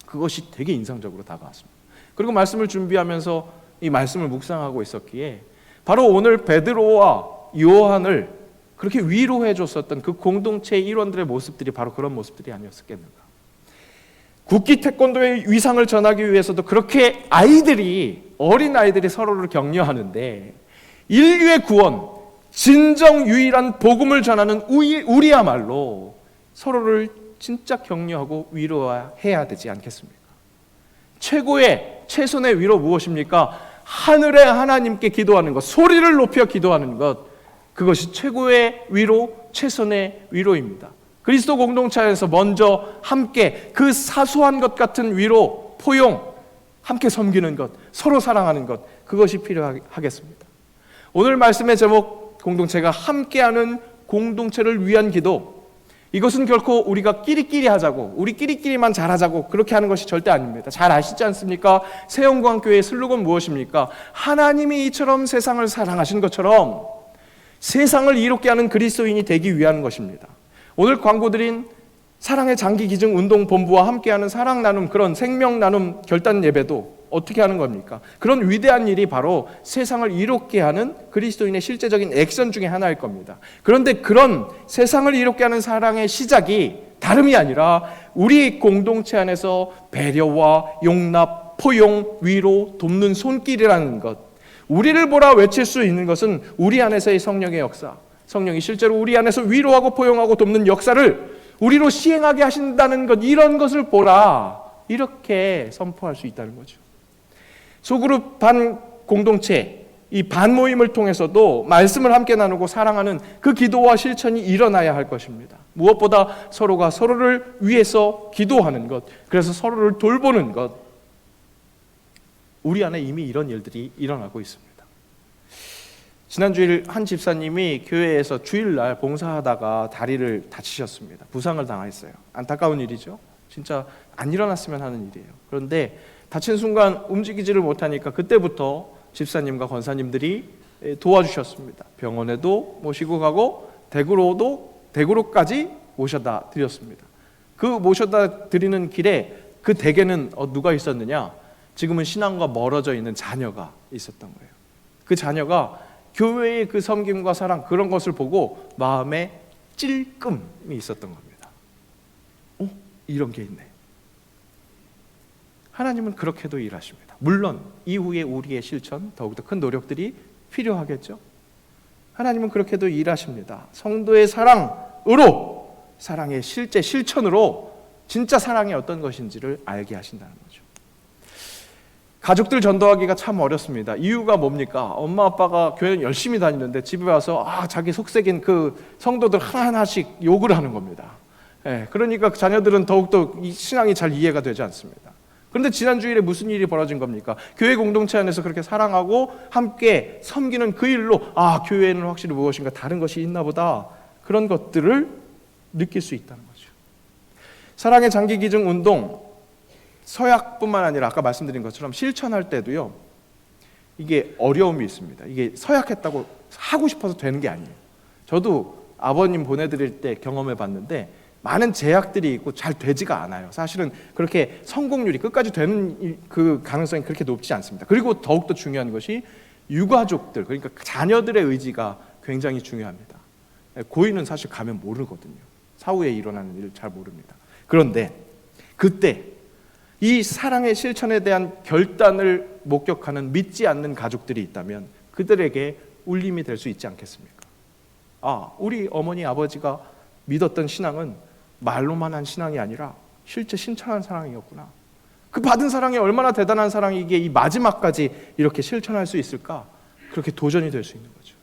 그것이 되게 인상적으로 다가왔습니다. 그리고 말씀을 준비하면서 이 말씀을 묵상하고 있었기에 바로 오늘 베드로와 요한을 그렇게 위로해 줬었던 그 공동체의 일원들의 모습들이 바로 그런 모습들이 아니었겠는가. 국기 태권도의 위상을 전하기 위해서도 그렇게 어린 아이들이 서로를 격려하는데, 인류의 구원, 진정 유일한 복음을 전하는 우리야말로 서로를 진짜 격려하고 위로해야 되지 않겠습니까? 최선의 위로 무엇입니까? 하늘의 하나님께 기도하는 것, 소리를 높여 기도하는 것, 그것이 최고의 위로, 최선의 위로입니다. 그리스도 공동체 안에서 먼저 함께 그 사소한 것 같은 위로, 포용, 함께 섬기는 것, 서로 사랑하는 것, 그것이 필요하겠습니다. 오늘 말씀의 제목, 공동체가 함께하는 공동체를 위한 기도, 이것은 결코 우리가 끼리끼리 하자고, 우리끼리끼리만 잘하자고 그렇게 하는 것이 절대 아닙니다. 잘 아시지 않습니까? 새영광교회의 슬로건 무엇입니까? 하나님이 이처럼 세상을 사랑하신 것처럼 세상을 이롭게 하는 그리스도인이 되기 위한 것입니다. 오늘 광고드린 사랑의 장기 기증 운동 본부와 함께하는 사랑 나눔, 그런 생명 나눔 결단 예배도 어떻게 하는 겁니까? 그런 위대한 일이 바로 세상을 이롭게 하는 그리스도인의 실제적인 액션 중에 하나일 겁니다. 그런데 그런 세상을 이롭게 하는 사랑의 시작이 다름이 아니라 우리 공동체 안에서 배려와 용납, 포용, 위로, 돕는 손길이라는 것, 우리를 보라 외칠 수 있는 것은 우리 안에서의 성령의 역사, 성령이 실제로 우리 안에서 위로하고 포용하고 돕는 역사를 우리로 시행하게 하신다는 것, 이런 것을 보라, 이렇게 선포할 수 있다는 거죠. 소그룹 반 공동체, 이 반 모임을 통해서도 말씀을 함께 나누고 사랑하는 그 기도와 실천이 일어나야 할 것입니다. 무엇보다 서로가 서로를 위해서 기도하는 것, 그래서 서로를 돌보는 것, 우리 안에 이미 이런 일들이 일어나고 있습니다. 지난 주일 한 집사님이 교회에서 주일날 봉사하다가 다리를 다치셨습니다. 부상을 당했어요. 안타까운 일이죠. 진짜 안 일어났으면 하는 일이에요. 그런데 다친 순간 움직이지를 못하니까 그때부터 집사님과 권사님들이 도와주셨습니다. 병원에도 모시고 가고 대구로까지 모셔다 드렸습니다. 그 모셔다 드리는 길에 그 댁에는 누가 있었느냐? 지금은 신앙과 멀어져 있는 자녀가 있었던 거예요. 그 자녀가 교회의 그 섬김과 사랑, 그런 것을 보고 마음에 찔끔이 있었던 겁니다. 이런 게 있네. 하나님은 그렇게도 일하십니다. 물론 이후에 우리의 실천, 더욱더 큰 노력들이 필요하겠죠. 하나님은 그렇게도 일하십니다. 성도의 사랑으로, 사랑의 실제 실천으로 진짜 사랑이 어떤 것인지를 알게 하신다는 거죠. 가족들 전도하기가 참 어렵습니다. 이유가 뭡니까? 엄마 아빠가 교회 열심히 다니는데 집에 와서 자기 속색인 그 성도들 하나하나씩 욕을 하는 겁니다. 그러니까 자녀들은 더욱더 이 신앙이 잘 이해가 되지 않습니다. 그런데 지난 주일에 무슨 일이 벌어진 겁니까? 교회 공동체 안에서 그렇게 사랑하고 함께 섬기는 그 일로 교회에는 확실히 무엇인가 다른 것이 있나 보다, 그런 것들을 느낄 수 있다는 거죠. 사랑의 장기 기증 운동, 서약뿐만 아니라 아까 말씀드린 것처럼 실천할 때도요, 이게 어려움이 있습니다. 이게 서약했다고 하고 싶어서 되는 게 아니에요. 저도 아버님 보내드릴 때 경험해 봤는데 많은 제약들이 있고 잘 되지가 않아요. 사실은 그렇게 성공률이 끝까지 되는 그 가능성이 그렇게 높지 않습니다. 그리고 더욱더 중요한 것이 유가족들, 그러니까 자녀들의 의지가 굉장히 중요합니다. 고인은 사실 가면 모르거든요. 사후에 일어나는 일을 잘 모릅니다. 그런데 그때 이 사랑의 실천에 대한 결단을 목격하는 믿지 않는 가족들이 있다면 그들에게 울림이 될 수 있지 않겠습니까? 우리 어머니 아버지가 믿었던 신앙은 말로만 한 신앙이 아니라 실제 실천한 사랑이었구나. 그 받은 사랑이 얼마나 대단한 사랑이기에 이 마지막까지 이렇게 실천할 수 있을까? 그렇게 도전이 될 수 있는 거죠.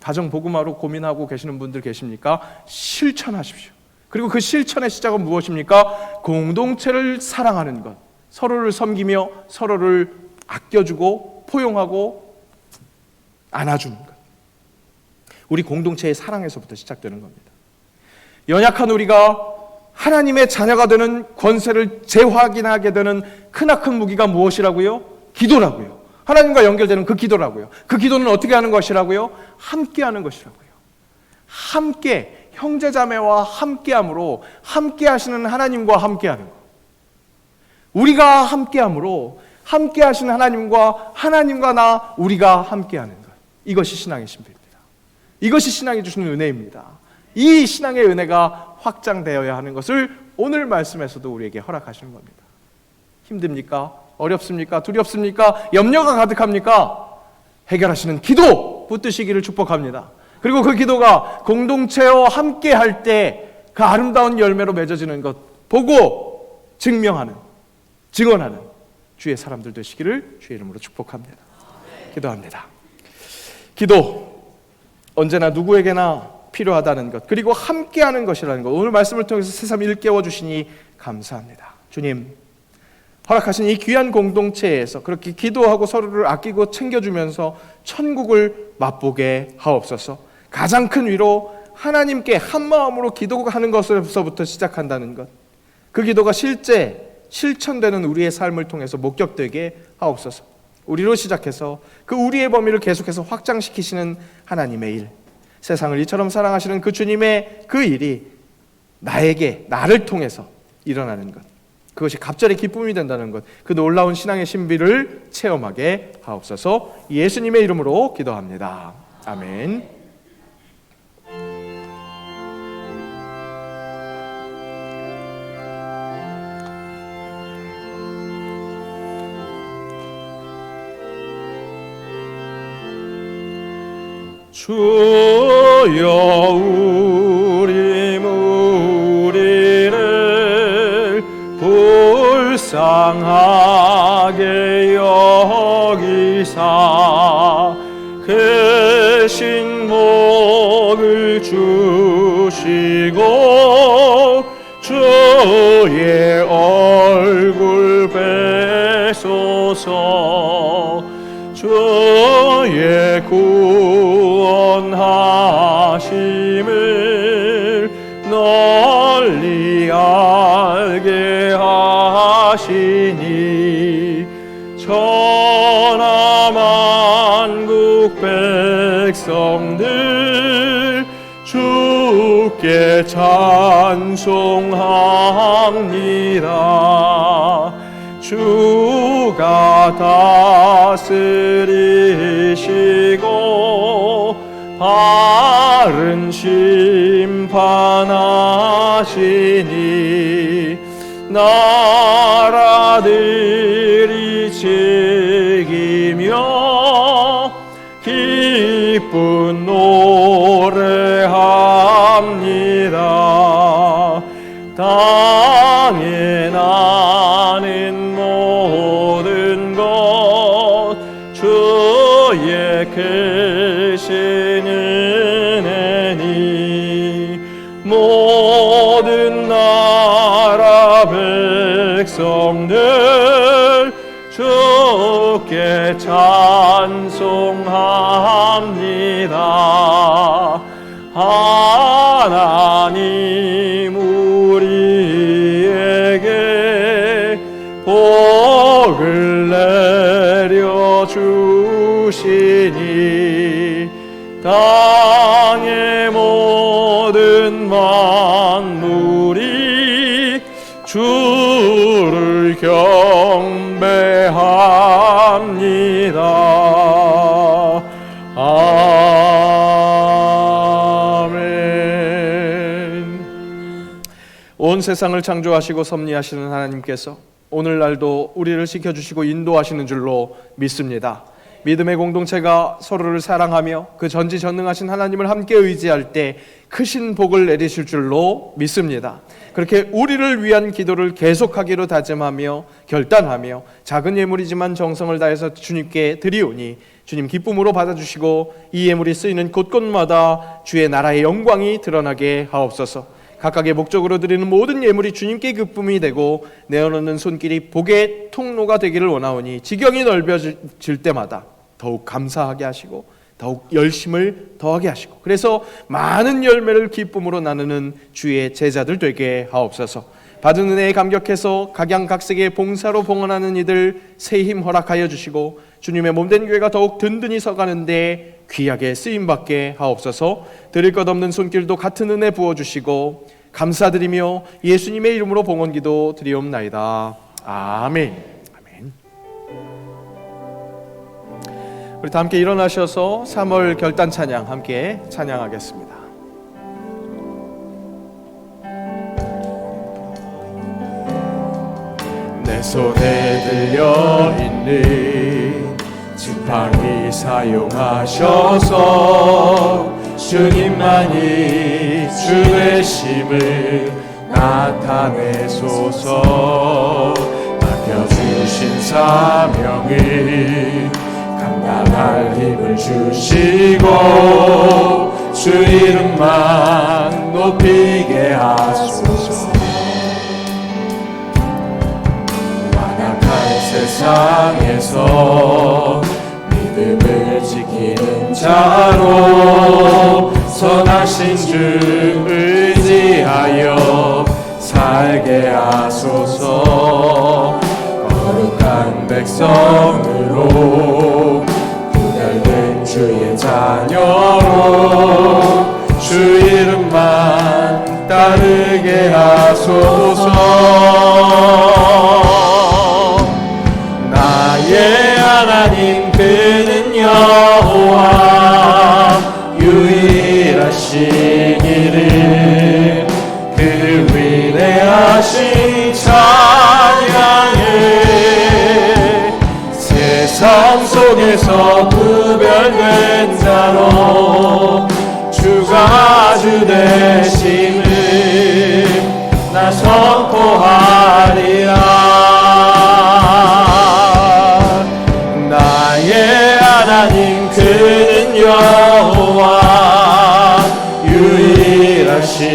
가정 복음화로 고민하고 계시는 분들 계십니까? 실천하십시오. 그리고 그 실천의 시작은 무엇입니까? 공동체를 사랑하는 것, 서로를 섬기며 서로를 아껴주고 포용하고 안아주는 것, 우리 공동체의 사랑에서부터 시작되는 겁니다. 연약한 우리가 하나님의 자녀가 되는 권세를 재확인하게 되는 크나큰 무기가 무엇이라고요? 기도라고요. 하나님과 연결되는 그 기도라고요. 그 기도는 어떻게 하는 것이라고요? 함께 하는 것이라고요. 함께, 형제자매와 함께함으로 함께 하시는 하나님과 함께하는 것. 우리가 함께함으로 함께 하시는 하나님과 나, 우리가 함께하는 것. 이것이 신앙의 신비입니다. 이것이 신앙이 주시는 은혜입니다. 이 신앙의 은혜가 확장되어야 하는 것을 오늘 말씀에서도 우리에게 허락하시는 겁니다. 힘듭니까? 어렵습니까? 두렵습니까? 염려가 가득합니까? 해결하시는 기도 붙드시기를 축복합니다. 그리고 그 기도가 공동체와 함께 할 때 그 아름다운 열매로 맺어지는 것 보고 증명하는, 증언하는 주의 사람들 되시기를 주의 이름으로 축복합니다. 기도합니다. 기도 언제나 누구에게나 필요하다는 것, 그리고 함께하는 것이라는 것, 오늘 말씀을 통해서 새삼 일깨워 주시니 감사합니다. 주님, 허락하신 이 귀한 공동체에서 그렇게 기도하고 서로를 아끼고 챙겨주면서 천국을 맛보게 하옵소서. 가장 큰 위로 하나님께 한마음으로 기도하는 것에서부터 시작한다는 것, 그 기도가 실제 실천되는 우리의 삶을 통해서 목격되게 하옵소서. 우리로 시작해서 그 우리의 범위를 계속해서 확장시키시는 하나님의 일, 세상을 이처럼 사랑하시는 그 주님의 그 일이 나를 통해서 일어나는 것, 그것이 갑절의 기쁨이 된다는 것, 그 놀라운 신앙의 신비를 체험하게 하옵소서. 예수님의 이름으로 기도합니다. 아멘. 주여 우리 무리를 불쌍하게 여기사 그 신복을 주시고 주의 얼굴 뵈소서. 주의 구원하심을 널리 알게 하시니 천하만국 백성들 주께 찬송합니다. 주가 다스리시고 바른 심판하시니 나라들이 즐기며 기쁨 땅에 나는 모든 것 주의 크신 은혜니 모든 나라 백성들 주께 찬송합니다. 하나님 우리에게 복을 내려 주시니 땅의 모든 만물이 주를 경배합니다. 아멘. 온 세상을 창조하시고 섭리하시는 하나님께서 오늘날도 우리를 지켜주시고 인도하시는 줄로 믿습니다. 믿음의 공동체가 서로를 사랑하며 그 전지전능하신 하나님을 함께 의지할 때 크신 복을 내리실 줄로 믿습니다. 그렇게 우리를 위한 기도를 계속하기로 다짐하며 결단하며 작은 예물이지만 정성을 다해서 주님께 드리오니 주님 기쁨으로 받아주시고 이 예물이 쓰이는 곳곳마다 주의 나라의 영광이 드러나게 하옵소서. 각각의 목적으로 드리는 모든 예물이 주님께 기쁨이 되고 내어놓는 손길이 복의 통로가 되기를 원하오니 지경이 넓어질 때마다 더욱 감사하게 하시고 더욱 열심을 더하게 하시고 그래서 많은 열매를 기쁨으로 나누는 주의 제자들 되게 하옵소서. 받은 은혜에 감격해서 각양각색의 봉사로 봉헌하는 이들 새 힘 허락하여 주시고 주님의 몸된 교회가 더욱 든든히 서가는데 귀하게 쓰임받게 하옵소서. 드릴 것 없는 손길도 같은 은혜 부어주시고 감사드리며 예수님의 이름으로 봉헌기도 드리옵나이다. 아멘. 아멘. 우리 다 함께 일어나셔서 3월 결단 찬양 함께 찬양하겠습니다. 내 손에 들려있는 지팡이 사용하셔서 주님만이 주 되심을 나타내소서. 맡겨주신 사명을 감당할 힘을 주시고 주 이름만 높이게 하소서. 세상에서 믿음을 지키는 자로 선하신 주 의지하여 살게 하소서. 거룩한 백성으로 구별된 주의 자녀로 주 이름만 따르게 하소서. 나의 하나님 그는 여호와 유일하신 이름 그 위대하신 찬양을 세상 속에서 구별된 자로 주가 주 되심을 나 선포하리라. 하나님 그는 여호와 유일하신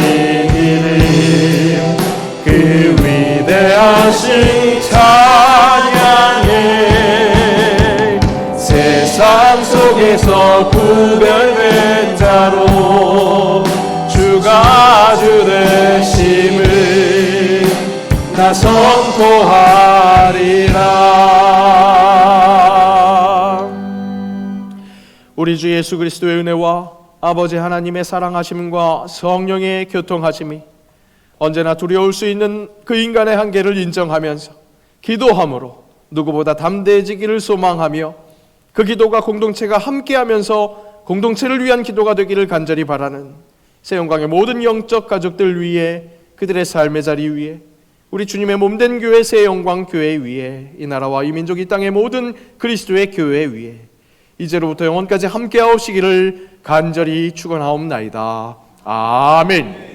이름 그 위대하신 찬양을 세상 속에서 구별된 자로 주가 주 되심을 나 선포하리라. 우리 주 예수 그리스도의 은혜와 아버지 하나님의 사랑하심과 성령의 교통하심이 언제나 두려울 수 있는 그 인간의 한계를 인정하면서 기도함으로 누구보다 담대해지기를 소망하며 그 기도가 공동체가 함께하면서 공동체를 위한 기도가 되기를 간절히 바라는 새영광의 모든 영적 가족들 위에 그들의 삶의 자리 위에 우리 주님의 몸된 교회 새영광 교회 위에 이 나라와 이 민족 이 땅의 모든 그리스도의 교회 위에 이제로부터 영원까지 함께하옵시기를 간절히 축원하옵나이다. 아멘.